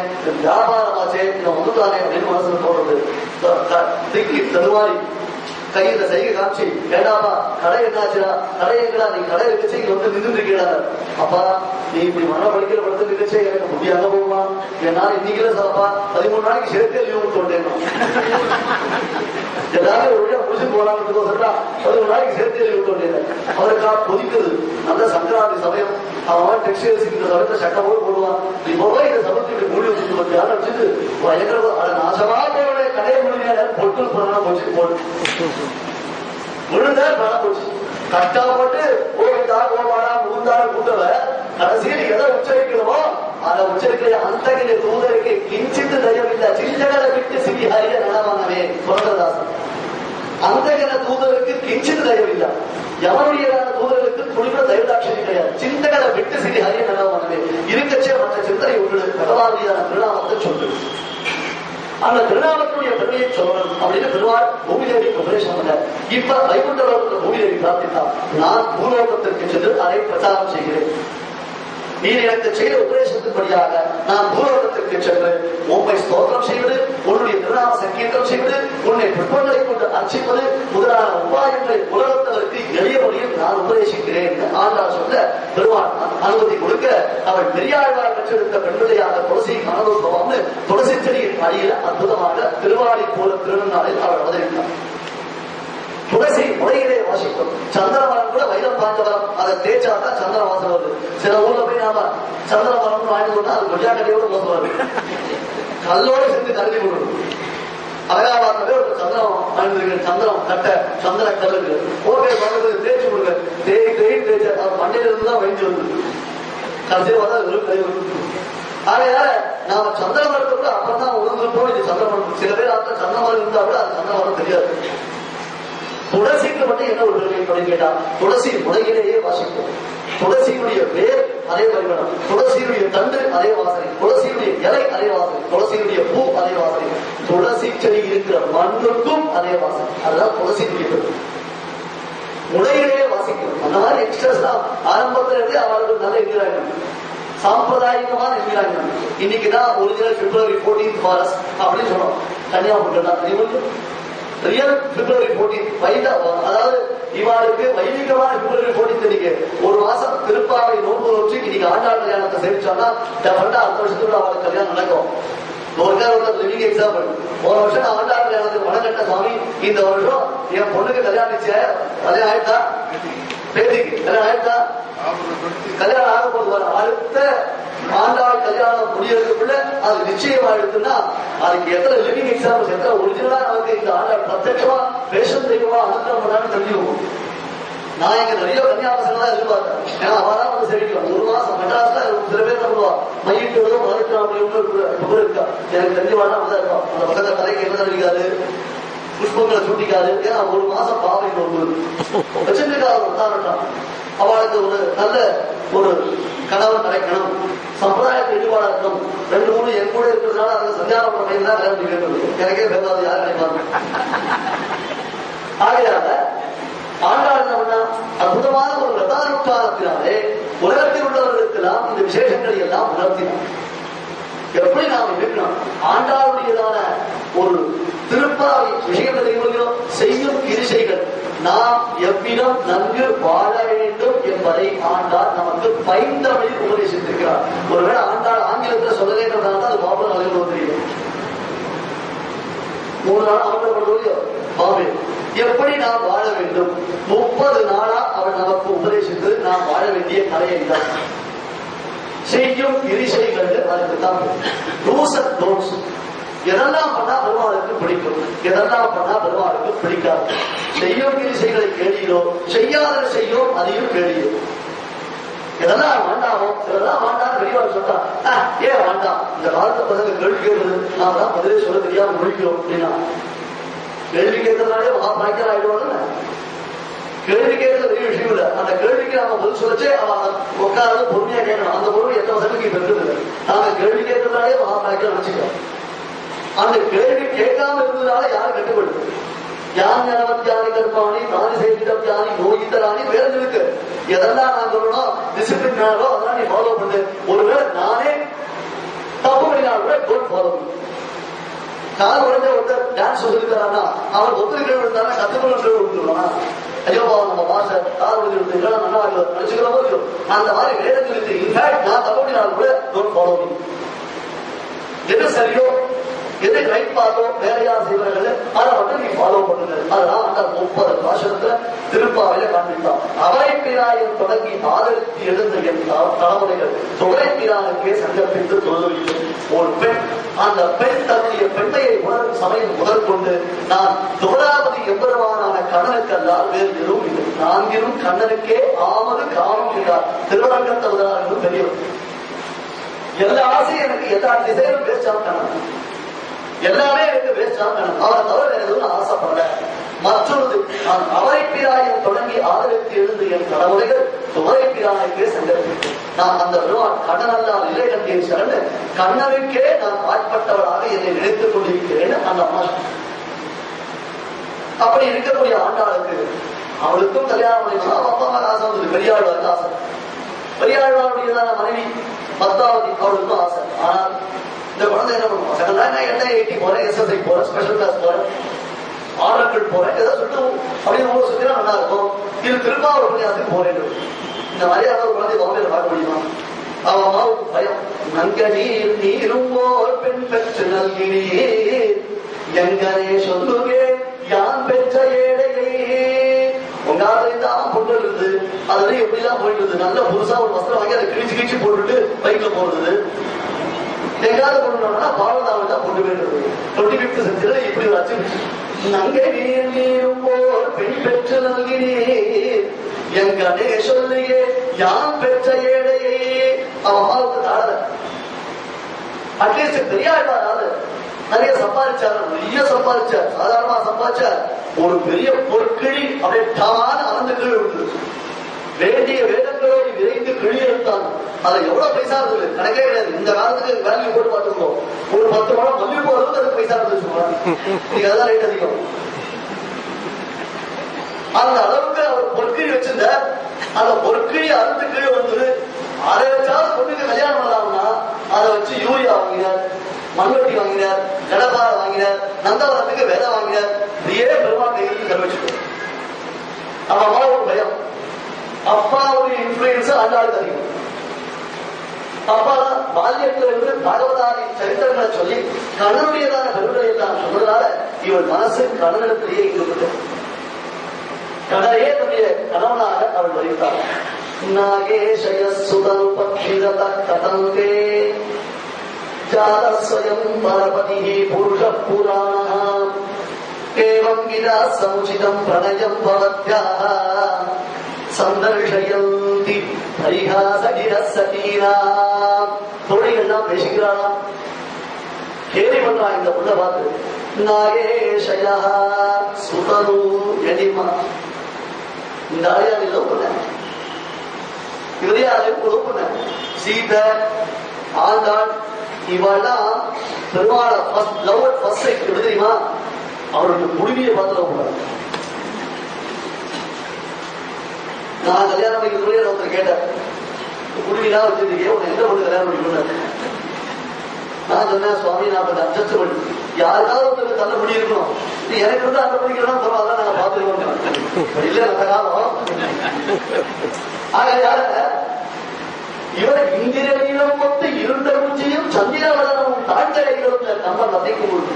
வியாபாரமாச்சே இவன் வந்துட்டானே அப்படின்னு மனசுல தோணுது. திக்கி தருவாரி கையில செய்ய காட்சி, வேண்டாமா கடை என்னாச்சுடா, கடை எங்கடா, நீ கடை இருக்கச்சு இங்க வந்து நின்று இருக்கீடா. அப்பா நீ இப்படி மன படிக்கிற படுத்து இருக்கச்சே எனக்கு முடியாத போகுமா, என்னால இன்னைக்குல சாப்பா 13 நாளைக்கு சேர்த்து லீவு தோண்டேன். எல்லாரும் ஒரு வழியா முடிச்சு போலான்னு சொல்றா, 13 நாளைக்கு சேர்த்து லீவு தோண்டேன். அவருக்கா கொதிக்குது. நல்ல சங்கராந்தி சமயம், அவன் டெக்ஸ்டைல்ஸ் இந்த சமயத்தை சட்டமோடு போடுவான். நீ போய் இந்த சமயத்துக்கு மூடி வச்சுட்டு யாரும் வச்சுட்டு பயங்கர நாசமா போட கடையை முடிஞ்ச பொட்டு போனா போச்சு போட்டு முழுந்த பணம் போச்சு. கஷ்டப்பட்டு கோவிந்தா கோபாலா முகுந்தார கூட்டவ கடைசியில் எதை உச்சரிக்கிறோமோ அதை உச்சரிக்கிற அந்த தூதருக்கு கிஞ்சித்து தயவில்லை. சிஞ்சகரை விட்டு சிறி ஹரிய நலமானவே புரந்தரதாசன். அந்த தூதருக்கு கிஞ்சித்து தயவில்லை. எவனுடையதான தூதர்களுக்கு துணிவுற தயவுதாட்சணி கிடையாது. சிந்தகரை விட்டு சிறி ஹரிய நலமானவே இருக்கச்சே மற்ற சிந்தனை உங்களுக்கு பகவானுடையதான திருநாமத்தை சொல்லு. அந்த திருநாமத்துடைய பெருமையை சொல்லணும் அப்படின்னு பெருமாள் பூமிதேவிக்கு உபதேசம் பண்ண. இப்ப வைகுண்ட லோகத்தில் பூமிதேவி பிரார்த்தித்தா, நான் பூலோகத்திற்கு சென்று அதை பிரச்சாரம் செய்கிறேன். நீ எனக்கு செய்த உபதேசத்தின்படியாக நான் பூலோகத்திற்கு சென்று உண்மை ஸ்தோத்திரம் செய்வது, உன்னுடைய திருநாம சங்கீர்த்தம் செய்வது, உன்னை புஷ்பங்களை கொண்டு அர்ச்சிப்பது முதலான உபாயங்களை உலகத்தவருக்கு எளிய முறையில் நான் உபதேசிக்கிறேன் ஆண்டாள் சொல்ல பெருமாள் அனுமதி கொடுக்க, அவள் பெரியாழ்வார் பெற்றெடுத்த பெண்பிள்ளையாக துளசி மனோத்பவம்னு துளசி செடியின் அடியில் அற்புதமாக திருவாடி போல திருநாளில் அவள் அவதரித்தார். துளசி முறையிலே வாசிக்கும். சந்திரமரம் கூட வைரம் பாண்டவரம், அதை தேய்ச்சாதான் சந்திர வாசம் வருது. சில ஊர்ல போய் நாம சந்திரமரம் வாங்கி கொண்டா அது கொஜா கட்டையோட மோசம் வருது. கல்லோடு சேர்ந்து கருதி கொடுக்கும். அழகாபாத்திரமே ஒரு சந்திரம் வாங்கிருக்க, சந்திரம் கட்டை சந்திர கல்லுக்கு ஓகே பண்றது தேய்ச்சி கொடுங்க. தேய்ச்ச மண்டையில இருந்து தான் வைந்து வருது. கடைசியில் பார்த்தா வெறும் கை வருது. ஆகையால நாம சந்திரமரத்தை கூட அப்புறம் தான் உணர்ந்துருப்போம். இது சந்திரமரம். சில பேர் ஆத்த சந்திரமரம் இருந்தா கூட அது சந்திரமரம் தெரியாது. துளசிக்கு மட்டும் என்ன ஒரு பெருமை அப்படின்னு கேட்டா, துளசி முறையிலேயே வாசிக்கும். துளசியுடைய வேர் அதே பரிமாணம், துளசியுடைய தண்டு அதே வாசனை, துளசியுடைய இலை அதே வாசனை, துளசியுடைய பூ அதே வாசனை, துளசி செடி இருக்கிற மண்ணுக்கும் அதே வாசனை. அதுதான் துளசியுடைய பெருமை. முறையிலேயே வாசிக்கும். அந்த மாதிரி எக்ஸ்ட்ரஸ் தான் ஆரம்பத்துல இருந்து அவர்களுக்கு நல்ல என்கிறார்கள், சாம்பிரதாயிகமான என்கிறார்கள். இன்னைக்குதான் ஒரிஜினல் February 14th ஃபாரஸ்ட் அப்படின்னு சொன்னோம். கன்னியாகுமரி தான் ரியல் February 14th அதாவது இவாளுக்கு வைதிகமான February 14th இன்னைக்கு ஒரு மாசம் திருப்பாவை நோன்பு வச்சு இன்னைக்கு ஆண்டாள் கல்யாணத்தை சேமிச்சோம்னா டெஃபரெண்டா அடுத்த வருஷத்துக்குள்ள அவளுக்கு கல்யாணம் நடக்கும். ஒரு லிவிங் எக்ஸாம்பிள், போன வருஷம் நான் ஆண்டாள் கல்யாணத்துக்கு வடகட்ட சுவாமி, இந்த வருஷம் என் பொண்ணுக்கு கல்யாணம் கல்யாணம் ஆயிட்டா, பேத்திக்கு கல்யாணம் ஆயிட்டா, கல்யாணம் ஆக போது அடுத்த ஆண்டாள் கல்யாணம் முடியறதுக்குள்ள அது நிச்சயமா இருக்குன்னா அதுக்கு எத்தனை லிவிங் எக்ஸாம்பிள்ஸ், எத்தனை ஒரிஜினலா நமக்கு இந்த ஆண்டாள் பிரத்யட்சமா பேஷன் தெய்வமா அனுகிரகம் பண்ணான்னு தெரிஞ்சுக்கணும். நான் இங்க நிறைய கன்னியாபசங்க தான் எதிர்பார்த்தேன். ஏன்னா அவதான் வந்து செடிக்கலாம். ஒரு மாசம் மெட்ராஸ்ல சில பேர் பண்ணுவா மையிட்டு 13 இருக்கா, எனக்கு தெரிஞ்சவாடா அப்படிதான் இருப்பான். அந்த பக்கத்துல தலைக்கு என்ன தெரிவிக்காது, புஷ்பங்களை சூட்டிக்காது. ஏன்னா ஒரு மாசம் பாவை நோன்பு வச்சிருக்காங்க. அவளுக்கு ஒரு நல்ல ஒரு கணவன் கிடைக்கணும், சம்பிரதாயத்தை ஈடுபாடா இருக்கணும். 2-3 என் கூட இருக்கிறதுனால அந்த சஞ்சாரம் பண்றேன் தான் கல்யாணம் கேட்கறது. எனக்கே பேசாது யாரும் நினைப்பாங்க. ஆகையால ஆண்டாள் என்ன பண்ணா, அற்புதமான ஒரு ரதானுஷ்டானத்தினாலே உலகத்தில் உள்ளவர்களுக்கெல்லாம் இந்த விசேஷங்களை எல்லாம் உணர்த்தினார். எப்படி நாம் இருக்கணும், ஆண்டாளுடையதான ஒரு திருப்பாவை விஷயங்கள் தெரியும். செய்யும் கிரிசைகள் நாம் எவ்விடம் நன்கு வாழ வேண்டும் என்பதை ஆண்டாள் நமக்கு பைந்தமிழில் உபதேசித்திருக்கிறார். ஒருவேளை ஆண்டாள் ஆங்கிலத்தில் சொல்லலேன்றதால அது பாபு நலவு தெரியும். 3 நாள் ஆண்டப்படுவது பாபு எப்படி நாம் வாழ வேண்டும் 30 நாளா அவள் நமக்கு உபதேசித்து நாம் வாழ வேண்டிய கலையை தான் செய்யும் கிரிசைகள். அதுக்கு தான் டூஸ் அண்ட் டோன்ட்ஸ். எதெல்லாம் பண்ணா பெருமாளுக்கு பிடிக்கும், எதெல்லாம் பண்ணா பெருமாளுக்கு பிடிக்காது. செய்யும் கிரிசைகளை கேளீரோ, செய்யாத செய்யும் அதையும் கேளீரோ. இதெல்லாம் வேண்டாமோ, இதெல்லாம் வேண்டாம் பெரியவாள் சொல்றா, ஏன் வேண்டாம், இந்த காலத்தை பசங்க கேள்வி கேட்கறது நாம தான் பதிலே சொல்ல தெரியாம முடிக்கிறோம் அப்படின்னா கேள்வி கேட்கறதுனாலே மகாபாக்கியம் ஆயிடுவாங்க. கேள்வி கேட்கறது பெரிய விஷயம் இல்லை. அந்த கேள்விக்கு நாம பதில் சொல்லச்சே அவன் உட்காந்து பொறுமையா கேட்கணும். அந்த பொருள் எத்தனை வருஷத்துக்கு பெற்றது நாம கேள்வி கேட்கறதுனாலே மகாபாக்கியம் நினைச்சுக்கிறோம். அந்த கேள்வி கேட்காம இருந்ததுனால யாரும் கட்டுப்படுது. யான் அனவத்தியானி கற்பாணி தானி செய்தியானி யோகித்தராணி வேற இருக்கு. எதெல்லாம் நான் சொல்லணும் டிசிப்ளின் அதெல்லாம் நீ ஃபாலோ பண்ணு. ஒருவேளை நானே தப்பு பண்ணினால் கூட டோன்ட் ஃபாலோ. கால் உடஞ்ச ஒருத்தர் டான்ஸ் சொல்லிருக்காருன்னா அவர் ஒத்துழைக்க விடுத்தாரா கத்துக்கணும் விட்டுருவானா? ஐயோ நம்ம மாஸ்டர் கால் உடஞ்சு விடுத்து இல்லைன்னா நல்லா நினைச்சுக்கிற போது அந்த மாதிரி வேதத்தில் இருக்கு. இன்ஃபேக்ட் நான் தப்பு பண்ணினால் கூட டோன்ட் ஃபாலோ மீ. எது சரியோ எது ரைட் பார்த்தோ வேலையா செய்வார்கள் அதை மட்டும் நீ ஃபாலோ பண்ணுங்க. அதெல்லாம் அந்த 30 பாஷத்துல திருப்பாவையில காண்பித்தான். அவரை பிராயம் தொடங்கி ஆதரித்து எழுந்த என் தலைமுறைகள் தொகை பிரானுக்கே சங்கப்பித்து தொழில். ஒரு பெண், அந்த பெண் தன்னுடைய பெண்மையை உணரும் சமயம் முதற்கொண்டு நான் தோழாபதி எம்பெருமானான கண்ணனுக்கு அல்லால் வேறு எதுவும் இல்லை. நான்கிலும் கண்ணனுக்கே ஆமது காணும் என்றார் திருவரங்கத்தவதார் பெரியவர். எல்லா ஆசையும் எனக்கு எல்லா திசையிலும் பேச்சாம் கண்ணன், எல்லாமே எனக்கு வேஸ்டாம் கண்ணன். அவரை தவிர எதுவும் ஆசைப்படல. மற்றொரு நான் அவரை பிராயம் தொடங்கி ஆதரித்து எழுந்து என் தலைமுறைகள் துவரை பிரானுக்கே சங்கரித்து நான் அந்த கண்ணன் அல்லால் இல்லை கண்டேன் சரண் கண்ணனுக்கே நான் ஆட்பட்டவராக என்னை நினைத்துக் கொண்டிருக்கிறேன். அந்த அம்மா அப்படி இருக்கக்கூடிய ஆண்டாளுக்கு அவளுக்கும் கல்யாணம் பண்ணினா அப்பா அம்மா ஆசை வந்தது. பெரியாழ்வாருக்கு ஆசை. பெரியாழ்வாருடையதான மனைவி பத்மாவதி அவளுக்கும் ஆசை. ஆனால் இந்த குழந்தை என்ன பண்ணுவாங்க, என்ன 80 போறேன், எஸ்எஸ்ஐ போறேன், ஸ்பெஷல் கிளாஸ் போறேன், ஆர்டர்கள் போறேன், ஏதாவது சொல்லிட்டு அப்படின்னு ஊரை சுத்தினா நல்லா இருக்கும். இது திருப்பாவூர் உபன்யாசத்துக்கு போறேன். இந்த மாதிரி யாராவது குழந்தை பாம்பேல பார்க்க முடியுமா? அவன் அம்மாவுக்கு பயம். நங்கநீர் நீரும் போர் பெண் பெற்று நல்கினீர் எங்கனே சொல்லுவே யான் பெற்ற ஏழையே. உங்க ஆதரிதான் பொண்ணு இருக்குது, அதுல எப்படிலாம் போயிட்டு இருக்குது. நல்ல புதுசா ஒரு வஸ்திரம் வாங்கி அதை கிழிச்சு கிழிச்சு போட்டுட்டு பைக்ல போறது. எங்காவது கொண்டுனா பாவதாவிட்டா கொண்டு போயிடுறது. 25th செஞ்சுல இப்படி ஒரு அச்சு. நங்கை நீர் நீரும் போர் பெண் பெற்று நல்கினீர் எங்கனே சொல்லியே யான் பெற்ற ஏழையே. அவன் அம்மாவுக்கு தாழ அட்லீஸ்ட் பெரியாழ்வாராது நிறைய சம்பாதிச்சார், நிறைய சம்பாதிச்சார், சாதாரணமா சம்பாதிச்சார். ஒரு பெரிய பொற்கிழி அப்படியே டமான அறந்து கீழ் விழுது. வேண்டிய வேதங்களோடு விரைந்து கிழி எடுத்தான். அதுல எவ்வளவு பைசா இருந்தது கணக்கே கிடையாது. இந்த காலத்துக்கு வேல்யூ போட்டு பார்த்துக்கோ. ஒரு 10 பணம் மல்லி போறதுக்கு அதுக்கு பைசா இருந்தது சொல்லுவாங்க. இன்னைக்கு அதான் ரேட் அதிகம். அந்த அளவுக்கு அவர் பொற்கிழி வச்சிருந்த அந்த பொற்கிழி அறுத்து கீழே வந்தது. அதை வச்சாலும் பொண்ணுக்கு கல்யாணம் பண்ணலாம்னா அதை வச்சு யூரியா வாங்கினார், மண்வெட்டி வாங்கினார், கடப்பாறை வாங்கினார், நந்தவரத்துக்கு வேலை வாங்கினார். இதே பெருமாள் கையிலிருந்து கருவச்சுட்டு அவன் அம்மாவுக்கு பயம். அப்பாவுடைய இன்ஃபுளுன்ஸ் ஆண்டாளுக்கு அதிகம். அப்பா பால்யத்தில் இருந்து பகவதாரி சரித்திரங்களை சொல்லி கண்ணனுடையதான பெருமையை தான் சொன்னதால இவள் மனசு கண்ணனிடத்திலேயே ஈடுபட்டு கண்ணனையே தன்னுடைய கணவனாக அவள் வரித்தாள். நாகேஷய சுதல் பக்ஷிரத கதங்கே ஜாதஸ்வயம் பரபதி புருஷ புராணம் ஏவம் கிதா சமுச்சிதம் பிரணயம் பவத்யாஹ சந்தர்ஷயந்தி பரிஹாசகிரசகீனாம். தோழிகள்லாம் பேசிக்கிறாளாம், கேலி பண்றான் இந்த புள்ள பார்த்து. நாகேஷயா சுதனு எடிமா. இந்த ஆயாவை லவ் பண்ண, இவரையாரையும் லவ் பண்ண. சீதை, ஆண்டாள் இவெல்லாம் Perumal love at first sight எப்படி தெரியுமா? அவருடைய முடிவியை பார்த்து லவ் பண்ணாங்க. நான் கல்யாணம் பண்ணிக்கிறேன் ஒருத்தர் கேட்டேன், குடிலாம் வச்சிருக்கேன் உன்னை எந்த பொண்ணு கல்யாணம் பண்ணிக்கணும். நான் சொன்னேன், சுவாமி நான் கொஞ்சம் அட்ஜஸ்ட் பண்ணி யாருக்காவது ஒருத்தருக்கு தள்ள முடி இருக்கணும், நீ எனக்கு வந்து அந்த படிக்கிறோம் அதான் நாங்க பார்த்துருக்கோம். இல்ல அந்த காலம் ஆக யார இவர் இந்திரநீளம் வந்து இருண்ட குஞ்சியும் சந்திரவதனமும் தாழ்ந்தடைகளும் நம்ம நதைக்கும்.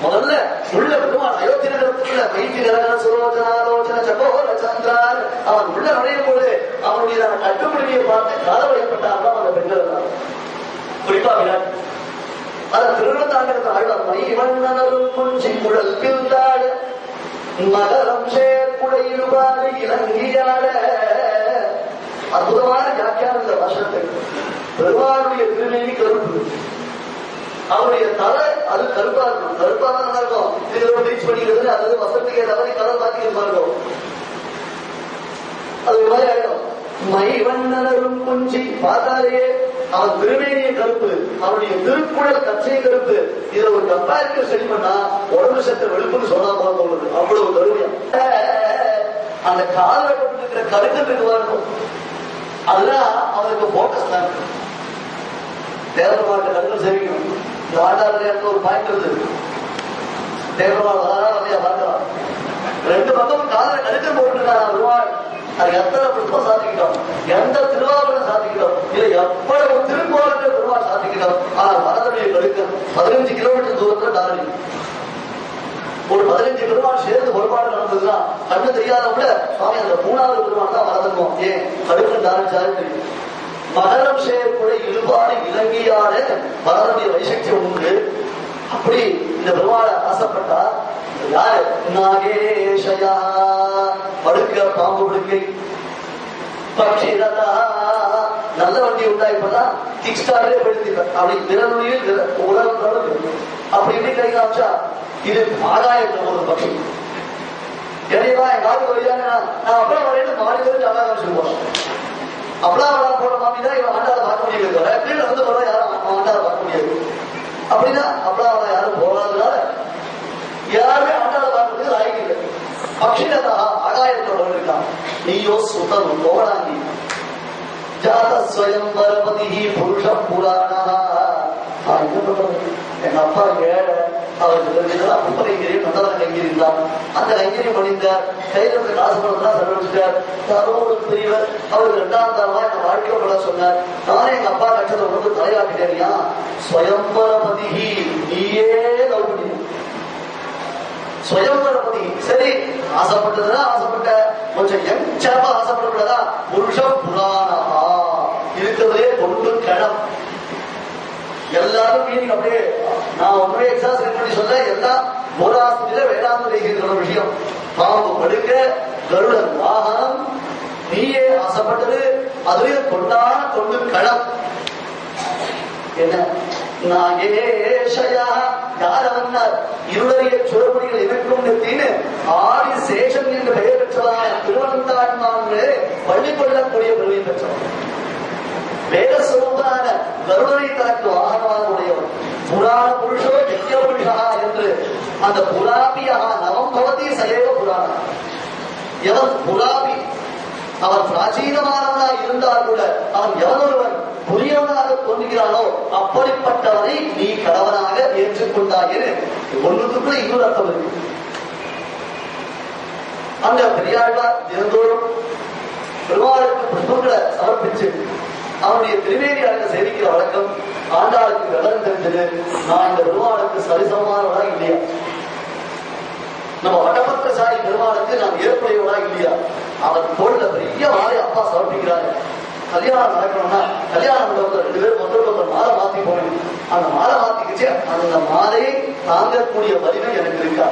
முதல்ல உள்ள பெருமாள் அயோத்தி நகரத்துக்குள்ள வைத்தி நிரகன சுரோச்சனாலோச்சன சகோர சந்திரார் அவன் உள்ள நுழையும் போது அவனுடைய கட்டுப்பிடியை பார்த்து காலவழிப்பட்டார்கள் அந்த பெண்கள் எல்லாம். குறிப்பா விராட் அத திருவிழத்தாண்டகத்தை ஆழ்வார் மைவண்ணனரும் குஞ்சி குழல் பிந்தாட மகரம் சேர்க்குடையிலுபாடு இலங்கியாட. அற்புதமான வியாக்கியானம் இந்த வருஷத்துக்கு. பெருமாளுடைய திருநெறி கருப்பு, அவருடைய தலை அது கருப்பா இருக்கும். கருப்பா தான் நல்லா இருக்கும். இதுல ரீச் பண்ணிக்கிறது அல்லது வசத்துக்கு ஏதாவது கலர் பாத்திக்கிறது இருக்கும். அது ஒரு மாதிரி ஆயிடும். மைவண்ணனரும் குஞ்சி பார்த்தாலே அவன் திருமேனிய கருப்பு, அவனுடைய திருக்குழல் கச்சை கருப்பு. இதுல ஒரு கம்பேரிட்டிவ் ஸ்டடி பண்ணா உடம்பு சத்த வெளுப்புன்னு சொன்னா போல தோணுது. அவ்வளவு கருமையா அந்த காலில் இருக்கிற கருக்கத்துக்கு வரணும். அதெல்லாம் அவனுக்கு போக்கஸ் தான். தேவரமாட்ட கருத்து சேவிக்கணும். இந்த ஆண்டாளர் ஒரு பாயிண்ட் இருக்கு. தேவரமாட பார்க்கலாம், 2 பக்கமும் காலில் கருத்து போட்டுருக்காங்க பெருமாள். அது எத்தனை புஷ்பம் சாத்திக்கிட்டோம், எந்த திருவாரூரம் சாத்திக்கிட்டோம், இல்ல எவ்வளவு திருக்கோலத்தை பெருமாள் சாத்திக்கிட்டோம். ஆனா மரதனுடைய கருத்து 15 கிலோமீட்டர் தூரத்துல தாண்டி ஒரு 15 பெருமாள் சேர்ந்து பொறுப்பாடு நடந்ததுன்னா கண்ணு தெரியாதவங்க சுவாமி அந்த 3வது பெருமாள் தான் மறந்துடுவோம். ஏன் கடுக்கு தானிச்சாரு தெரியும். மகரம் சேர்ப்புட இழுபாடு இலங்கையாட மரதனுடைய வைசக்தியம் உண்டு. அப்படி இந்த பெருமாளை ஆசைப்பட்டா யாரு? நாகேஷயா படுக்க பாம்பு படுக்கை பட்சிரதா நல்ல வண்டி உண்டா இப்பதான் கிக் ஸ்டார்லயே படுத்திருக்க அப்படி திறனுடைய உலகம் அப்படி இப்படி கை காமிச்சா இது ஆகாயத்துல ஒரு பட்சி. என்னைவா என் காது வழியாக நான் அப்புறம் வரையில மாறி வந்து அழகா காமிச்சு அப்பெல்லாம் அவளா போற மாமி தான் இவன் ஆண்டாளை பார்க்க முடியாது. கீழே வந்து போறா யாரும் ஆண்டாளை பார்க்க முடியாது. அப்படின்னா அப்பெல்லாம் அவளை யாரும் போகாதனால யாருமே ஆண்டாளை பார்க்கறதுக்கு ஆகிக்கல. பக்ஷினதா ஆகாயத்தோட இருக்கான். நீயோ சுத்தம் கோவலாங்கி ஜாத ஸ்வயம் வரபதி புருஷம் புராணா. என்ன பண்றது, எங்க அப்பா ஏழை, அவருக்கு முப்பரைங்கிரியும் நந்தவன கைங்கிரி இருந்தார். அந்த கைங்கிரியும் பண்ணிட்டார். கையில இருந்த காசு பணம் செலவழிச்சிட்டார். தரோடு பெரியவர் அவருக்கு 2ஆம் தரமா எங்க வாழ்க்கையை பட சொன்னார். நானே எங்க அப்பா கட்சத்தை வந்து தலையாக்கிட்டேனியா ஸ்வயம்பரபதி நீயே லவ் பண்ணி ஸ்வயம்பரபதி. சரி ஆசைப்பட்டதுன்னா ஆசைப்பட்ட கொஞ்சம் எச்சமா ஆசைப்படக்கூடாதா? புருஷம் புராணா இருக்கிறதே கொண்டு கிணம். எல்லாரும் மீனிங் அப்படியே நான் ஒன்றுமே எக்ஸாஸ்ட் பண்ணி சொல்ல எல்லாம் போராஸ்திரியில வேதாந்த வைக்கிற விஷயம். பாம்பு படுக்க கருடன் வாகனம் நீயே ஆசைப்பட்டது அதுவே கொண்டான கொண்டு களம். என்ன நாகேஷயா யாரவன்னார் இருளறிய சுரபடிகள் இணைக்கும் நெத்தின்னு ஆதி சேஷன் என்று பெயர் பெற்றவரான திருவனந்தாழ்மான்களே பள்ளி கொள்ளக்கூடிய பெருமை பெற்றவர். வேதஸ்வரூபனான கருடனை தனக்கு வாகனமாக உடையவர். புராண புருஷோ நித்திய புருஷா என்று அந்த புராபியா நவம் பவதி சயேவ புராணம். எவன் புராபி அவன் பிராச்சீனமானவனாக இருந்தால் கூட அவன் எவனொருவன் புரியவனாக தோன்றுகிறானோ அப்படிப்பட்டவனை நீ கணவனாக ஏற்றுக்கொண்டாயிரு. ஒன்றுக்குள்ள இன்னொரு அர்த்தம் இருக்கு. அந்த பெரியாழ்வார் தினந்தோறும் பெருமாளுக்கு புஷ்பங்களை சமர்ப்பிச்சு அவனுடைய திருவேணி அழக சேவிக்கிற வழக்கம் ஆண்டாளுக்கு விவரம் தெரிஞ்சது. நான் இந்த பெருமாளுக்கு சரிசமானவனா இல்லையா, நம்ம வடபத்திரசாரி பெருமாளுக்கு நான் ஏற்புடையவனா இல்லையா. அவன் தோல்ல பெரிய மாலை அப்பா சமர்ப்பிக்கிறாரு. கல்யாணம் நடக்கணும்னா கல்யாண மண்டபத்தில் 2 பேரும் ஒருத்தர் மாலை மாத்தி போகணும். அந்த மாலை மாத்திக்கிச்சு அந்த மாலையை தாங்கக்கூடிய வலிமை எனக்கு இருக்கா?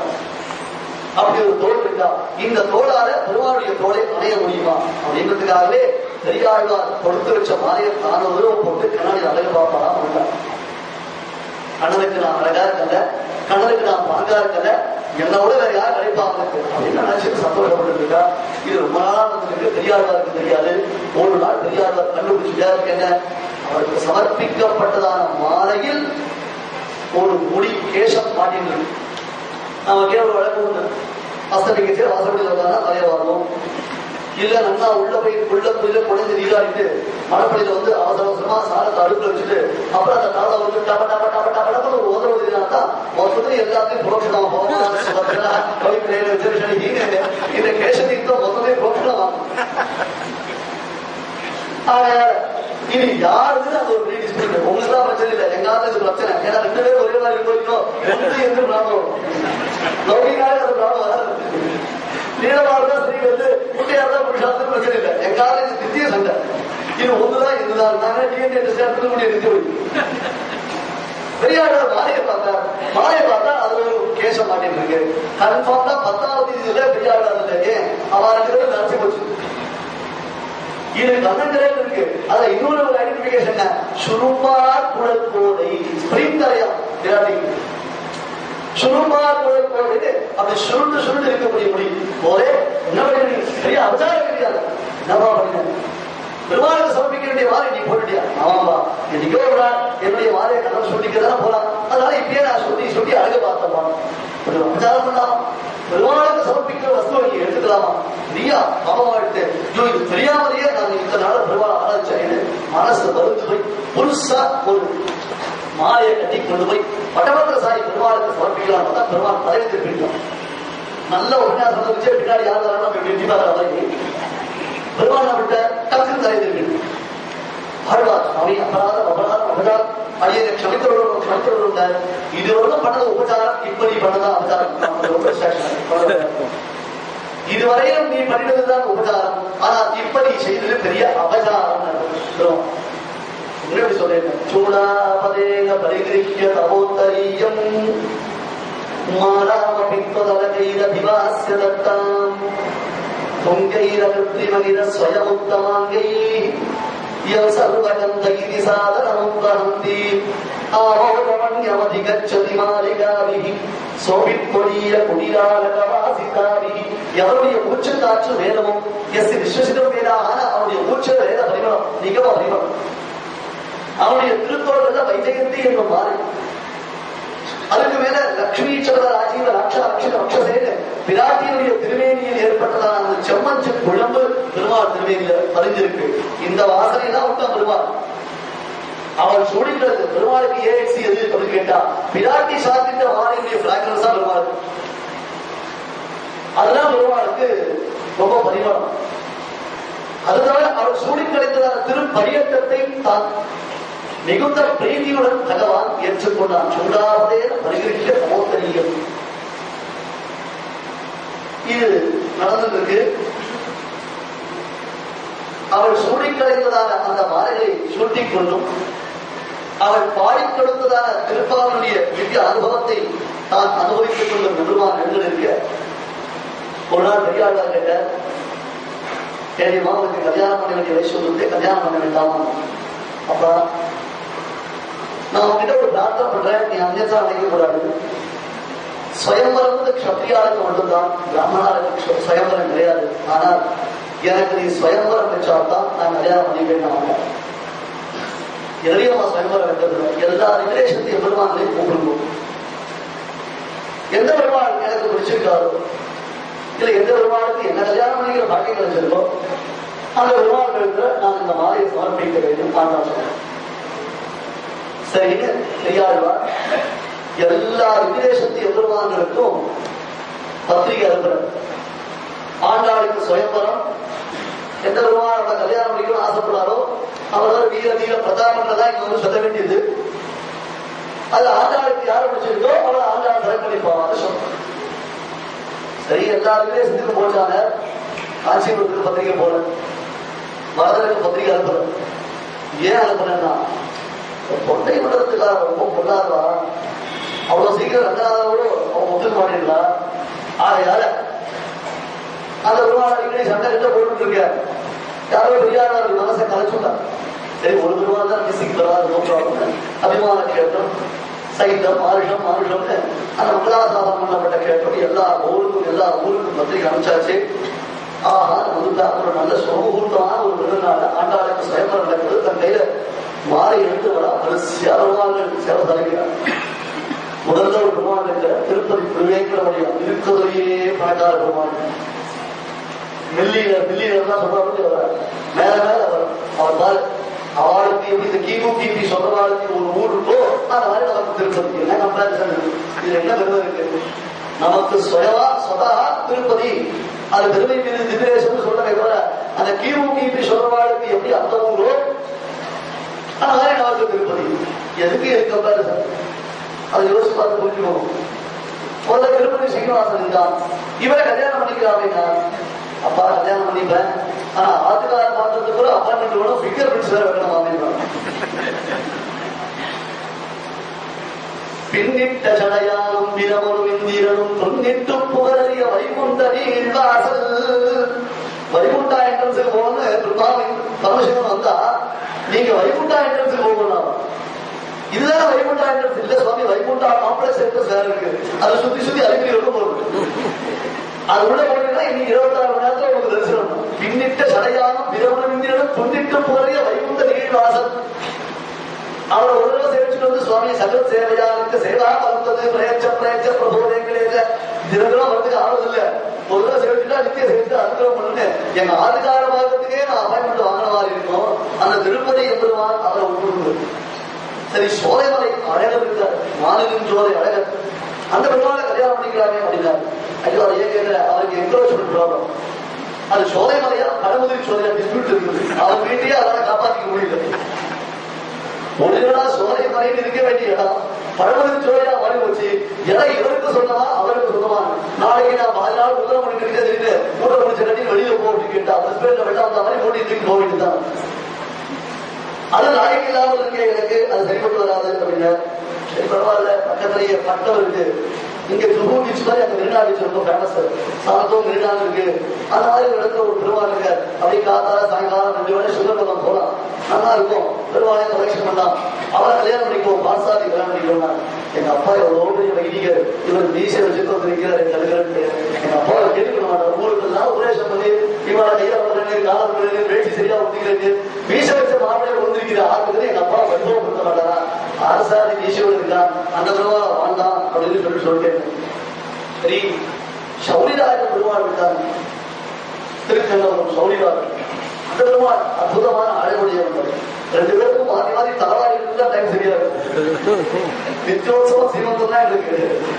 அப்படி ஒரு தோல் இருக்கா? இந்த தோளால பெருமாளுடைய தோலை அணைய முடியுமா அப்படின்றதுக்காகவே பெரியாழ்வார் கொடுத்து வச்ச மாலையை தான உருவம் போட்டு கண்ணாடி அழகு பார்ப்பாரா இருந்தார். கண்ணனுக்கு நான் அழகா இருக்கல, கண்ணனுக்கு நான் பாங்கா இருக்கல, என்னோட வேற யார் நினைப்பாங்க அப்படின்னு நினைச்சிட்டு சந்தோஷப்பட்டு இருக்கா. இது ரொம்ப நாளா நடந்திருக்கு. பெரியாழ்வாருக்கு தெரியாது. ஒரு நாள் பெரியாழ்வார் கண்டுபிடிச்சுட்டாரு. என்ன, அவருக்கு சமர்ப்பிக்கப்பட்டதான மாலையில் ஒரு முடி கேசம் மாட்டின். நம்ம கேள்வி வழக்கு உண்டு. அஸ்தமிக்கு வாசப்படி வந்தாங்கன்னா தலைய வரணும். இல்ல நல்லா உள்ள போய் குழந்தை நீராடிட்டு மழப்படியில வந்து அவசர அவசரமா சாரத்தை அடுப்புல வச்சுட்டு அப்புறம் அந்த தாளை வந்து டப டப டப டப டப ஒரு உதவுதான் மொத்தத்துல எல்லாத்தையும் புரோஷனம் போகணும். இந்த கேசத்துக்கு தான் மொத்தமே புரோஷனம் வாங்கணும். இது யாருக்கு அது ஒரு டிஸ்பிளின். உங்களுக்கு தான் பிரச்சனை இல்லை, எங்காவது இது பிரச்சனை. ஏன்னா 2 பேரும் ஒரே மாதிரி இருக்கோம். எந்த ப்ராப்ளம் லௌகிக்காக அது ப்ராப்ளம் வராது. நீளமானதான் ஸ்திரீ வந்து குட்டியாதான் புருஷாத்துக்கு பிரச்சனை இல்லை. எங்காவது இது நித்திய சண்டை. இது ஒண்ணுதான் இதுதான். நாங்க டிஎன்ஏ டெஸ்ட் எடுத்துக்க முடிய நித்திய வழி. பெரியாரோட மாலையை பார்த்தா அது ஒரு கேசம் மாட்டின்னு இருக்கு. கன்ஃபார்ம் தான் 10வது இதுல பெரியாரோட இல்லை. ஏன் அவருக்கு நினைச்சு போச்சு. இது கண்ணங்கரையில் இருக்கு. அத இன்னொரு ஐடென்டிபிகேஷன் சுருமார் குழற்கோடை ஸ்பிரிங் தலையம் சுருமார் குழற்கோடை. அப்படி சுருண்டு இருக்கக்கூடிய முடி ஒரே என்ன பெரிய அவதாரம் கிடையாது. என்னவா பண்ண பெருமாளுக்கு சமர்ப்பிக்க வேண்டிய மாலை நீ போட்டுட்டியா? ஆமாம்பா, என்னைக்கோ ஒரு நாள் என்னுடைய மாலையை கடவுள் சொல்லிக்கதானே போறான், அதனால இப்பயே நான் சொல்லி அழகு பார்த்தப்பா. ஒரு உபச்சாரம் பண்ணலாம், பெருமாளுக்கு சமர்ப்பிக்கிற வஸ்துவை நீ எடுத்துக்கலாமா? நீயா பாவமாட்டு இது தெரியாமலேயே நான் இந்த நாள பெருமாள் ஆராய்ச்சி மனசு மருந்து போய் புதுசா ஒரு மாலையை கட்டி கொண்டு போய் பட்டபத்திர சாயி பெருமாளுக்கு சமர்ப்பிக்கலாம். தான் பெருமாள் தலையை திருப்பிட்டோம். நல்ல உபன்யாசம் வச்சு பின்னாடி யார் வராங்க பெருமாள் விட்ட டக்கு தலையை திருப்பிட்டு ஆழ்வார் அவை அபராதம் அபராதம் அபராதம் அடியை க்ஷமித்தவர்கள் இதுவரைக்கும் பண்ணது உபச்சாரம், இப்படி பண்ணதான் அபச்சாரம். இதுவரையிலும் நீ பண்ணினதுதான் உபச்சாரம், ஆனா இப்படி செய்தது பெரிய அபச்சாரம். எப்படி சொல்றேன்? சூடாபதேன பரிகிரிய தபோத்தரியம் மாராம பித்வதலகைர திவாஸ்ய தத்தாம் தொங்கைர கிருத்ரிமகிர ஸ்வயமுத்தமாங்கை சர்வகந்தி சாதனமுந்தி ஆவோரமண்யமதி கச்சதி மாலிகாவிஹி சோபித்வடிய குடிராலகவாசிதாவிஹி. எவருடைய மூச்சு காற்று வேதமும் எஸ் விஸ்வசிதம் வேதான அவருடைய மூச்சு வேத பரிமளம் நிகம பரிமளம். அவனுடைய திருத்தோழர்கள் வைஜெயந்தி என்னும் மாறி அதுக்கு மேல லட்சுமி சந்திர ராஜீவ ராட்சசேன பிராட்டியினுடைய திருவேணியில் ஏற்பட்டதான அந்த செம்மஞ்சு குழம்பு பெருமாள் திருவேணியில பதிஞ்சிருக்கு. இந்த வாசனை தான் விட்டா பெருமாள் அவள் சூடிக்கிறது. பெருமாளுக்கு ஏஎக்சி எது அப்படின்னு கேட்டா பிராட்டி சாத்திட்ட வாழையுடைய பிராக்ரன்ஸ் தான் பெருமாள். அதுதான் பெருமாளுக்கு ரொம்ப பரிமாணம். அதுதான் அவள் சூடி கிடைத்ததான திருப்பரியட்டத்தை தான் மிகுந்த பிரீதியுடன் பகவான் ஏற்றுக்கொண்டான். சூடாவதே பரிகரிக்க சமோத்தரியம். இது நடந்திருக்கு. அவள் சூடி கிடைத்ததான அந்த மாலைகளை சூட்டிக் கொண்டும் அவள் பாடிக் கொடுத்ததான திருப்பாவனுடைய திவ்ய அனுபவத்தை தான் அனுபவித்துக் கொண்டு பெருமான் எழுந்திருக்க ஒரு நாள் பெரியாளர் கேட்ட, தெரியுமா அவனுக்கு கல்யாணம் பண்ண வேண்டிய வயசு வந்து கல்யாணம் பண்ண வேண்டாமா? அப்பா நான் உங்ககிட்ட ஒரு பிரார்த்தனை பண்றேன், நீ அந்நியத்தா நினைக்க கூடாது. ஸ்வயம்பரம் க்ஷத்ரியாளுக்கு மட்டும்தான், பிராமணாளுக்கு ஸ்வயம்பரம் கிடையாது. ஆனால் எனக்கு நீ ஸ்வயம்பரம் வச்சால்தான் நான் கல்யாணம் பண்ணிப்பேன். எதையும் ஸ்வயம்பரம் வைக்கிறது எல்லா ரிலேஷத்தையும் பெருமாளையும் கூப்பிடுவோம். எந்த பெருமாள் எனக்கு பிடிச்சிருக்காரோ இல்ல எந்த பெருமாளுக்கு என்ன கல்யாணம் பண்ணிக்கிற பாக்கியம் கிடைச்சிருக்கோ அந்த பெருமாளுக்கு நான் இந்த மாலையை சமர்ப்பிக்க வேண்டும் ஆண்டாள் சொல்றேன். சரின்னு பெரியாழ்வார் எல்லா விதேசத்தையும் எதிர்வாங்களுக்கும் பத்திரிகை அனுப்புறார். ஆண்டாளுக்கு சுயம்பரம் எந்த பெருமாளோட கல்யாணம் பண்ணிக்கணும் ஆசைப்படுறாரோ அவரோட வீர தீர பிரதாபன்றதான் இங்க வந்து சொல்ல வேண்டியது. அது ஆண்டாளுக்கு யாரை பிடிச்சிருக்கோ அவளை ஆண்டாள் செலக்ட் பண்ணிப்பாங்க சொல்றேன். சரி, எல்லா விதேசத்துக்கும் போட்டாங்க. காஞ்சிபுரத்துக்கு பத்திரிகை போல, வரதனுக்கு பத்திரிகை அனுப்புறேன். ஏன் அனுப்புறேன்னா பொட்டை மண்டலத்துக்காக ரொம்ப பொருளாதாரா அவ்வளவு சீக்கிரம் ரெண்டாவதோட அவன் ஒத்துக்க மாட்டீங்களா? ஆகையால அந்த பெருமாள் அடிக்கடி சண்டை கிட்ட போட்டு இருக்க யாரோ பெரியாளர்கள் மனசை கலைச்சுட்டாங்க. சரி, ஒரு பெருமாள் தான் மிஸ்ஸிங் பெறாது, நோக்கம் அபிமான கேட்டம் சைத்தம் மாருஷம் மாருஷம்னு அந்த மங்களாசாசனம் பண்ணப்பட்ட கேட்டம் எல்லா ஊருக்கும் பத்திரிகை அனுப்பிச்சாச்சு. ஆஹா வந்துட்டா ஒரு நல்ல சுமூர்த்தமான ஒரு விருதுனால ஆண்டாளுக்கு சுயம்பரம் நடக்கிறது. தன் கையில மாலை எடுத்து வர வரிசையா பெருமாள்கள் சேவை தலைக்கிறார். முதல்ல ஒரு பெருமாள் இருக்கிற திருப்பதி திருவேங்கடமுடியா இருக்கிறதுலேயே பணக்கார பெருமாள். மில்லியனர் தான் சொல்றாரு. மேல மேல அவர் பாரு அவளுக்கு எப்படி இந்த கிபி சொல்றவாளுக்கு ஒரு ஊர் இருக்கோ அந்த மாதிரி நமக்கு திருப்பதி என்ன கம்பேரிசன் இது என்ன பெருமை இருக்கு? நமக்கு சொதா திருப்பதி அது பெருமை மீது திவ்யேசம் சொல்றதை தவிர அந்த கிபி சொல்றவாளுக்கு எப்படி அந்த ஊரோ அந்த மாதிரி நமக்கு திருப்பதி எதுக்கு எது கம்பேரிசன்? அதை யோசிச்சு பார்த்து புரிஞ்சுக்கணும். முதல்ல திருப்பதி சீனிவாசன் தான் இவரை கல்யாணம் பண்ணிக்கிறாங்க. அப்பா கல்யாணம் பண்ணிப்பேன், ஆனா ஆத்துக்கார பாத்திரத்துக்கு கூட அப்பாயின்மெண்ட் வேணும், ஃபிங்கர் பிரிண்ட்ஸ் வேற வேணும் அப்படின்றாங்க. பின்னிட்ட சடையாலும் தினமொரு இந்திரனும் தொன்னிட்டு புகழறிய வைகுண்ட நீர்வாசல். வைகுண்டா என்ட்ரன்ஸுக்கு போகணும்னு திருப்பாவின் பரமசிவன் வந்தா நீங்க வைகுண்டா என்ட்ரன்ஸுக்கு போகணும். இதுதான் வைகுண்டா என்ட்ரன்ஸ் இல்ல சுவாமி, வைகுண்டா காம்ப்ளெக்ஸ் என்ட்ரன்ஸ் வேற இருக்கு. அதை சுத்தி அருகில் போகுது. அது உள்ள போனீங்கன்னா இன்னைக்கு 26 மணி நேரத்துல உங்களுக்கு தரிசனம். பின்னிட்ட சடையானும் பிரமணமிந்திரனும் துண்டிட்டு போறிய வைகுந்த நீழ்வாசல் அவரை ஒரு தடவை சேவிச்சுட்டு வந்து சுவாமி சகல சேவையாருக்கு சேவா வந்தது பிரயச்ச பிரபோதயங்களே தினங்களும் வரதுக்கு ஆனது இல்ல. ஒரு தடவை சேவிச்சுட்டா நித்திய சேவிச்சு அனுகிரகம் பண்ணுங்க. எங்க ஆதிகார மார்க்கத்துக்கே நான் அப்பாயின்மெண்ட் வாங்கின மாதிரி இருக்கும். அந்த திருப்பதி எம்பெருமான் அவரை ஒன்று சரி சோலைமலை அழகர் இருக்கார், மாநிலம் சோலை அழகர். அந்த பெருமாளை கல்யாணம் பண்ணிக்கிறாங்க அப்படின்னாரு. ஐயோ அதை ஏன் கேட்கல, அவருக்கு என்கரேஜ்மெண்ட் ப்ராப்ளம். அது சோலைமலையா கடமுதிரி சோலையா டிஸ்பியூட் இருக்குது. அவர் வீட்டையே அவரால் காப்பாற்றிக்க முடியல. ஒருவேளா சோலை மலையில் இருக்க வேண்டிய இடம் பழமுதிரி சோலையா மாறி போச்சு. இடம் இவருக்கு சொன்னமா அவருக்கு சொன்னமா? நாளைக்கு நான் 4 நாள் முதல் மணிக்கு தெரியுது மூட்டை முடிச்ச கட்டி வெளியில போ அப்படின்னு கேட்டா ஹஸ்பண்ட்ல வெட்டா அந்த மாதிரி மூட்டி தூக்கி போக வேண்டியதுதான். அது நாளைக்கு இல்லாமல் இருக்க எனக்கு அது சரிப்பட்டு வராது அப்படின்னா சரி பரவாயில்ல. பக்கத்திலேயே பட்டம் இருக்கு. இங்க ஜுஹூ பீச் மாதிரி அங்க மெரினா பீச் ரொம்ப ஃபேமஸ். சாந்தம் மெரினா இருக்கு. அந்த மாதிரி ஒரு இடத்துல ஒரு பெருமாள் இருக்கு. அப்படி காத்தால சாயங்காலம் 2 மணி சுந்தரபதம் போலாம், நல்லா இருக்கும். பெருமாளையும் கலெக்ஷன் பண்ணலாம். அவரை கல்யாணம் பண்ணிக்குவோம், பாசாதி கல்யாணம் பண்ணிக்கோனா. எங்க அப்பா எவ்வளோ பெரிய வைதிகர், இவர் மீசை வச்சுட்டு வந்துருக்கிறார். எங்க அப்பாவை கேள்வி பண்ண மாட்டார். ஊருக்கெல்லாம் உபதேசம் பண்ணி இவரை கையில பண்றேன்னு காலம் பண்ணுறேன் வேட்டி சரியா ஊட்டிக்கிறேன் மீசை வச்ச மாப்பிள்ளைய வந்திருக்கிற ஆளுக்கு எங்க அப்பா பரிபவப்படுத்த மாட்டாரா? அரசாதி மீசையோடு இருக்கான், அந்த பெருமாள் வாழ்ந்தான் அப்படின்னு சொல்லிட்டேன். சரி சௌரிராஜ பெருமாள் இருக்காங்க திருச்செந்தூர் சௌரிராஜ். அந்த பெருமாள் அற்புதமான அழகுடையவர்கள். 2 பேருக்கும் மாறி மாறி தலைவாரி இருந்தா டைம் சரியா இருக்கும். நிச்சயோத்சவம் சீமந்தம் தான் இருக்கு.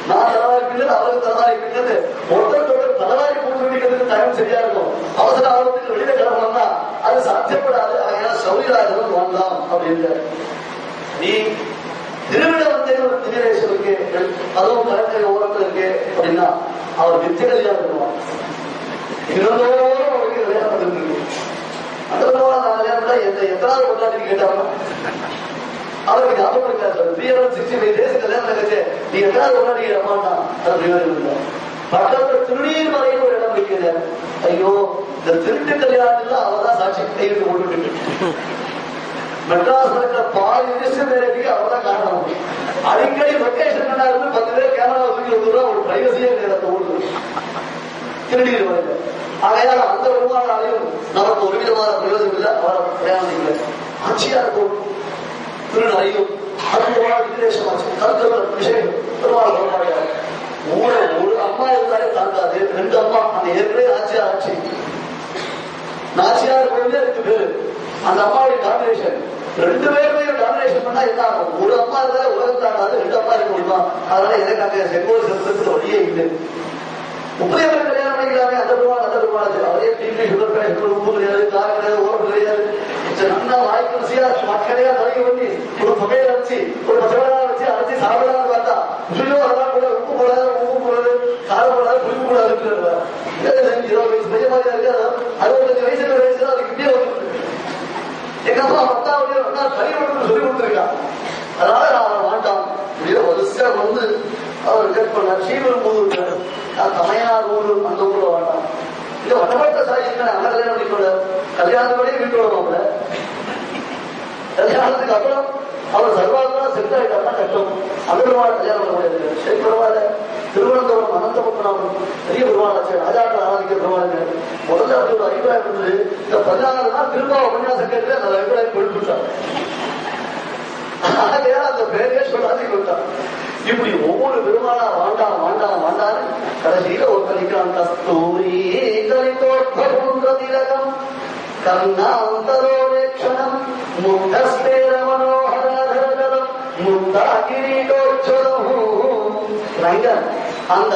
நான் தலைவாரி பின்னது அவருக்கு தலைவாரி பின்னது ஒருத்தர் தலைவாரி கூட்டுறதுக்கு டைம் சரியா இருக்கும். அவசர ஆபத்துக்கு வெளியில கிளம்பணும்னா அது சாத்தியப்படாது. அதனால சௌரிராஜன் வாங்கலாம் அப்படின்னு நீ திருவிழா வந்து ஒரு திவ்யரேசருக்கு அதுவும் கலக்கரை ஓரத்தில் இருக்கு அப்படின்னா அவர் நித்திய கல்யாணம் பண்ணுவார். இருந்தோறும் அவருக்கு கல்யாணம் பண்ணிருக்கு. அந்த பெருமாள் நான் கல்யாணம் எத்தனாவது கொண்டாடி கேட்டாங்க அவருக்கு ஞாபகம் இருக்காரு. 365 days கல்யாணம் நிகழ்ச்சி நீ எத்தனாவது கொண்டாடி அம்மானா அது பக்கத்துல திருநீர் மலையில் ஒரு இடம் இருக்கிறார். ஐயோ இந்த திருட்டு கல்யாணத்துல அவர்தான் சாட்சி கையிட்டு போட்டு மெட்ராஸ் இருக்கிற பாதி நிமிஷம் நேரத்துக்கு அவர்தான் காரணம். அடிக்கடி லொகேஷன் என்ன இருந்து 10 பேர் கேமரா தூக்கி வந்துடுறா. ஒரு பிரைவசியே கிடையாது அந்த ஊருக்கு திருநீர் மலையில. ஆகையால் அந்த பெருமாளையும் நமக்கு ஒரு விதமான பிரயோஜனம் இல்லை. அவரை பிரயாணிக்கல. ஆட்சியார் போகும் திருநறையும் அற்புதமான விசேஷமாச்சு. கருத்து விஷயம் பெருமாள் பெருமாளையார் ஒரு அம்மா இருந்தாலே தாங்காது. 2 அம்மா அந்த ஏற்கனவே ஆட்சியார் ஆட்சி நாச்சியார் கோயிலே 2 பேரு. அந்த அம்மாவுடைய காம்பினேஷன் 2 பேருமே காம்பினேஷன் பண்ணா என்ன ஆகும்? ஒரு அம்மா இருந்தாலே உலகம் தாங்காது. 2 அம்மா இருக்க முடியுமா? அதனால எனக்கு செங்கோல் செலுத்துறது வழியே இல்லை. முப்பதியவர் கல்யாணம் பண்ணிக்கிறாங்க. அந்த பெருமாள் அவரே டிவி சுகர் பேஷண்ட் உப்பு கிடையாது, காரம் கிடையாது, ஓரம் கிடையாது. நல்லா வாய்க்கு ருசியா மக்களையா தலைக்கு பண்ணி ஒரு புகையில வச்சு ஒரு பச்சைவடா வச்சு அரைச்சி சாப்பிடலாம்னு பார்த்தா அதெல்லாம் கூட உப்பு போடாது, காரம் போடாது, புளிப்பு போடாது. 20 வயசு பையன் மாதிரியா இருக்கு. 65 வயசுல அதுக்கு இப்படியே வந்து எங்க அப்பா 10வது கறி ஒன்று சொல்லி கொடுத்துருக்கான். அதனால நான் வாண்டான் வரிசையா வந்து அவர் கட் பண்ணார். ஸ்ரீபெரும்புதூர் தமையார் ஊர் அந்த ஊர்ல வாண்டான். இங்க வடமாட்ட சாட்சி அங்க கல்யாணம் பண்ணிக்கோட கல்யாணத்தோடய வீட்டோட மாப்பிள்ள. கல்யாணத்துக்கு அப்புறம் அவர் சர்வாத்மா செட் ஆகிட்டாருன்னா கஷ்டம். அந்த பெருமாள் கல்யாணம் பண்ண முடியாது. சரி பரவாயில்ல. திருவனந்தபுரம் அனந்த பத்மநாபன் பெரிய பெருமாளாச்சு. ராஜாக்கள் ஆராதிக்க பெருமாளுங்க. முதல்ல அப்படி ஒரு அபிப்பிராயம் இருந்தது. இந்த 14 நாள் திருப்பாவை உபன்யாசம் கேட்டு அந்த அபிப்பிராயம் கொடுத்துட்டாங்க. அந்த பேரையே சொல்லாது கொடுத்தான். இப்படி ஒவ்வொரு பெருமாளா வாண்டான்னு கடைசியில ஒரு கலிக்கான் கஸ்தூரி கலிதோத்பூன்றதிலகம் கர்ணாந்தரோவேக்ஷணம் முக்தஸ்தேர மனோஹரதரம் முக்தாகிரீடோச்சலம் ரங்கன் அந்த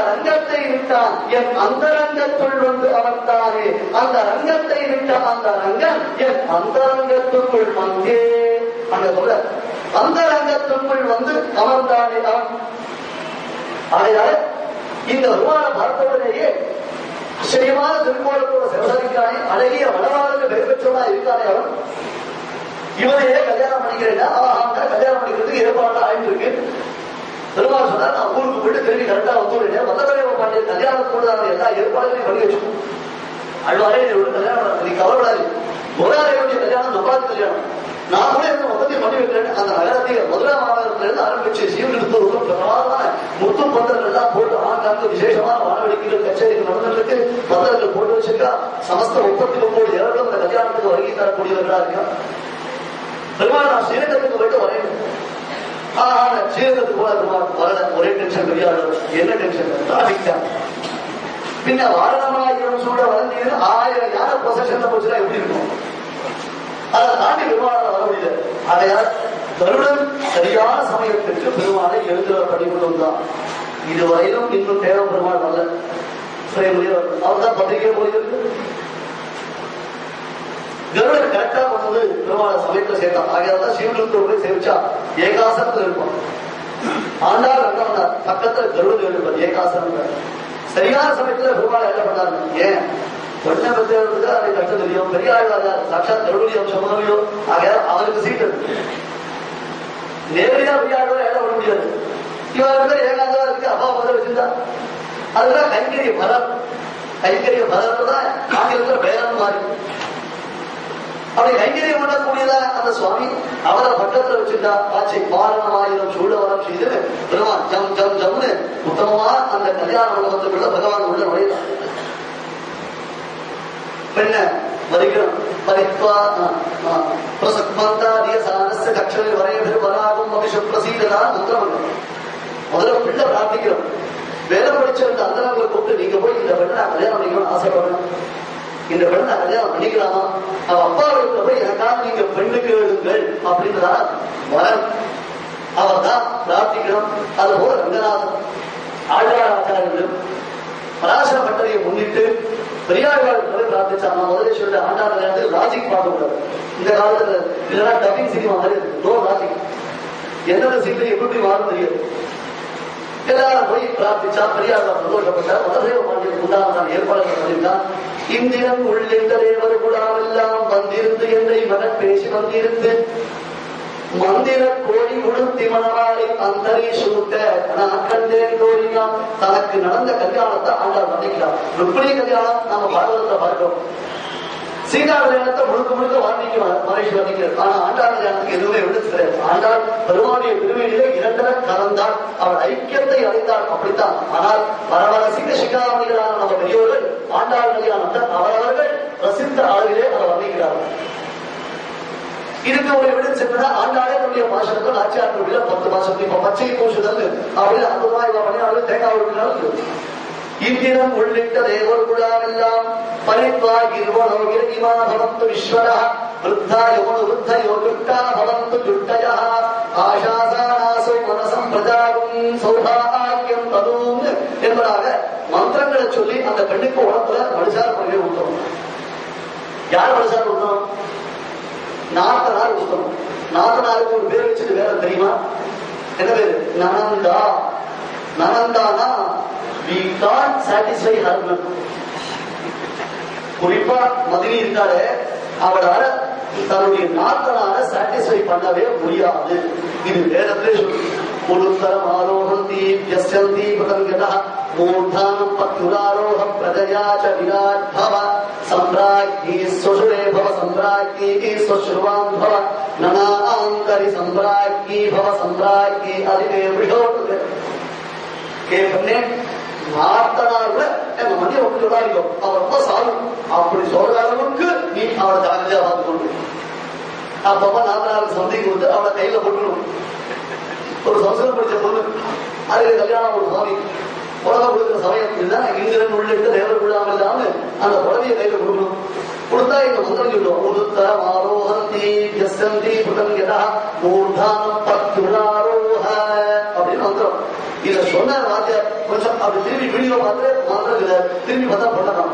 ரங்கத்தை விட்டான் என் அந்தரங்கத்துள் வந்து அமர்ந்தானே. அந்த ரங்கத்தை விட்ட அந்த ரங்கன் என் அந்தரங்கத்துக்குள் வந்தே அங்க சொல்ற அந்த ரங்கத்துக்குள் வந்து அமர்ந்தானே அவன். ஆகையால இந்த பெருமாளை பார்த்தவுடனேயே ஆச்சரியமான திருக்கோலத்தோட சிவசரிக்கானே அழகிய வடவாளுக்கு பெயர் பெற்றவனா இருக்கானே அவன். இவனையே கல்யாணம் பண்ணிக்கிறேன்னா கல்யாணம் பண்ணிக்கிறதுக்கு ஏற்பாடு ஆயிட்டு இருக்கு. பெருமாள் சொன்னா நான் ஊருக்கு போயிட்டு திரும்பி கரெக்டா வந்துடுறேன். வல்லவரேவ பாண்டியன் கல்யாணத்தோடு எல்லா ஏற்பாடுகளையும் பண்ணி வச்சுக்கணும். அழ்வாரே ஒரு கல்யாணம் நீ கவலைப்படாது. முதலாளியுடைய கல்யாணம் நம்பாது கல்யாணம். நான் கூட இருந்து மொத்தத்தையும் பண்ணி வைக்கிறேன். அந்த நகரத்தை மதுரா மாநகரத்துல இருந்து ஆரம்பிச்சு சீவனிருத்தூர் பிரமாதமான முத்து பந்தங்கள் எல்லாம் போட்டு ஆங்காங்க விசேஷமான வானவெடிக்கைகள் கச்சேரிகள் நடந்துருக்கு. பதர்கள் போட்டு வச்சிருக்கா. சமஸ்த 39 ஏவர்களும் அந்த கல்யாணத்துக்கு வருகை தரக்கூடியவர்களா இருக்கா. பெருமாள் நான் ஸ்ரீரங்கத்துக்கு போயிட்டு வரேன். ஸ்ரீரங்கத்துக்கு போல பெருமாள் வரல. ஒரே டென்ஷன் பெரியாள். என்ன டென்ஷன்? டிராபிக் தான். பின்ன வாரணமாயிரம் சூட வளர்ந்தீங்க 1000 யானை பொசஷன்ல போச்சுன்னா எப்படி இருக்கும்? அதை தாண்டி பெருமாள் வர முடியல. அதையால் கருடன் சரியான சமயத்திற்கு பெருமாளை எழுதுவர் பண்ணி கொண்டு வந்தான். இதுவரையிலும் இன்னும் தேவ பெருமாள் வரல. அவர் தான் பத்திரிகை போயிருக்கு. கருடன் கரெக்டா கொண்டு பெருமாளை சமயத்தில் சேர்த்தான். ஆகையால் சிவலிங்கத்தோடு போய் சேவிச்சா ஏகாசனத்தில் இருப்பான். ஆண்டாள் ரங்கம்னார் பக்கத்துல கருடன் எழுப்பார் ஏகாசனம். சரியான சமயத்துல பெருமாள் என்ன பண்ணாரு? ஏன் பொண்ணை பத்தியா அதை கஷ்டம் தெரியும். பெரியாள் சாட்சாத் கருடைய அம்சமாவையோ ஆகையால் அவருக்கு சீட்டு நேரடியா பெரியாளோட ஏழை பண்ண முடியாது. இவருக்கு ஏகாந்தமா இருக்கு. அப்பா முதல் வச்சிருந்தா அதுதான் கைங்கரிய பலம். கைங்கரிய பலம் தான் ஆங்கிலத்துல பேரம் மாறி அப்படி கைங்கரியம் பண்ணக்கூடியதா அந்த சுவாமி அவரை பக்கத்துல வச்சிருந்தா ஆட்சி பாரணமாயிரம் சூழவரம் செய்து பெருமான் ஜம் ஜம் ஜம்னு உத்தமமா அந்த கல்யாண உலகத்துக்குள்ள பகவான் உள்ள நுழைதான். பெண்ண வருகிறோம் பரித்வா பிரசக்மந்தாரிய சானஸ்ய கட்சணை வரையபிர் வராகும் அபிஷம் பிரசீததான் மந்திரம். முதல்ல பிள்ளை பிரார்த்திக்கிறோம். வேலை படிச்ச அந்த அந்தரங்களை கூப்பிட்டு நீங்க போய் இந்த பெண்ணை கல்யாணம் பண்ணிக்கணும்னு ஆசைப்படுறேன். இந்த பெண்ணை கல்யாணம் பண்ணிக்கலாமா? அவ அப்பா வீட்டுல போய் எனக்காக நீங்க பெண்ணுக்கு எழுதுங்கள் அப்படின்றதா வரன். அவர் தான் பிரார்த்திக்கிறோம். அது போல ரங்கநாதன் ஆழ்வார் ஆச்சாரியர்களும் பராசர பட்டறையை முன்னிட்டு பெரியாழ்வார் பிரார்த்திச்சாங்க. முதலே சொல்லிட்டு ஆண்டாள் லாஜிக் பார்க்கக்கூடாது. இந்த காலத்துல இதெல்லாம் டப்பிங் சினிமா மாதிரி இருக்கு. No logic. எந்தெந்த சீட்ல எப்படி மாறும் தெரியாது. எல்லாரும் போய் பிரார்த்திச்சா பெரியாழ்வார் சந்தோஷப்பட்டார். மததேவ பாண்டியன் உண்டான ஏற்பாடுகள் பண்ணியிருந்தான். இந்திரன் உள்ளிட்ட தேவர் கூடாமெல்லாம் வந்திருந்து என்னை மகன் பேசி வந்திருந்து மந்திர கோழி உடுத்தி மணவாளி அந்தரை சூட்ட நான் கண்டேன் கோழிலாம். தனக்கு நடந்த கல்யாணத்தை ஆண்டாள் வந்திக்கிறார். ருக்மிணி கல்யாணம் நாம பாரதத்தை பார்க்கிறோம். சீதா கல்யாணத்தை முழுக்க முழுக்க வார்த்தைக்கு மறைச்சு வந்திக்கிறார். ஆனா ஆண்டாள் கல்யாணத்துக்கு எதுவுமே விடுத்து கிடையாது. ஆண்டாள் பெருமானுடைய திருமையிலே இரண்டர கலந்தாள். அவள் ஐக்கியத்தை அடைந்தாள். அப்படித்தான். ஆனால் பரவ ரசிக சிகாமணிகளான நம்ம பெரியோர்கள் ஆண்டாள் கல்யாணத்தை அவரவர்கள் ரசித்த அளவிலே அதை வந்திக்கிறார்கள். இதுக்கு ஒரு எவிடன்ஸ் என்னன்னா ஆண்டாளே தன்னுடைய பாசனங்கள் ஆட்சியாளர்களுடைய 10 பாசனம் இப்ப பச்சை பூசுதல் அப்படின்னு 50 ரூபாய் பண்ணி தேங்காய் விடுக்கிறார்கள். இந்திரன் உள்ளிட்ட தேவர் குழாவெல்லாம் பரித்வா கிர்வனோ கிரிமா பவந்து விஸ்வரா விருத்தா யோனு விருத்த யோகிட்டா பவந்து ஜுட்டயா ஆசாசானாசோ மனசம் பிரஜாகும் சௌபாகியம் ததும் என்பதாக மந்திரங்களை சொல்லி அந்த பெண்ணுக்கு உடம்புல மனுஷார பண்ணி விட்டோம். யார் மனுஷார விட்டோம்? நாத்தனார் புத்தகம். நாத்தனாருக்கு ஒரு பேர் வச்சுட்டு வேற தெரியுமா? என்ன பேரு? நனந்தா. நனந்தானா we can't satisfy her. குறிப்பா மதினி இருக்காளே அவளால தன்னுடைய நாத்தனார சாட்டிஸ்ஃபை பண்ணவே முடியாது. இது வேதத்திலே சொல்லி உடுத்தரம் ஆரோகந்தி யஸ்யந்தி பதங்கதா மூர்தானம் பத்யுராரோஹ பிரஜயாச்ச விராட் பவ சம்ராஜ்ஞி ஸ்வசுரே பவ சம்ராஜ்ஞி ஸ்வஸ்ருவான் பவ நனாந்தரி சம்ராஜ்ஞி பவ சம்ராஜ்ஞி அதிலே விடோட்டு கேப்பனே நாத்தனார்ல எங்க மதிய ஒன்று சொல்லாதீங்க. அவர் ரொம்ப சாலும் அப்படி சொல்ற அளவுக்கு நீ அவளை ஜாகிரதையா பார்த்து கொண்டு அப்பப்ப நாத்தனாருக்கு சந்தைக்கு வந்து அவளை கையில போட்டுக்கணும். ஒரு சம்ஸ்கிருதம் படிச்ச பொண்ணு அதுல கல்யாணம் ஒரு சுவாமி உலகம் கொடுக்குற சமயம் இதுதான் இந்திரன் உள்ளிட்ட தேவர் விழாமல் இல்லாம அந்த புடவையை கையில கொடுக்கணும். கொடுத்தா எங்க மந்திரம் சொல்லுவோம் உடுத்தரம் ஆரோகந்தி யஸ்யந்தி புதங்கதா மூர்தானம் பத்யுராரோஹ அப்படின்னு மந்திரம். இத சொன்ன வாத்தியார் கொஞ்சம் அப்படி திரும்பி வீடியோ பார்த்து மந்திரத்துல திரும்பி பார்த்தா பண்ணலாம்.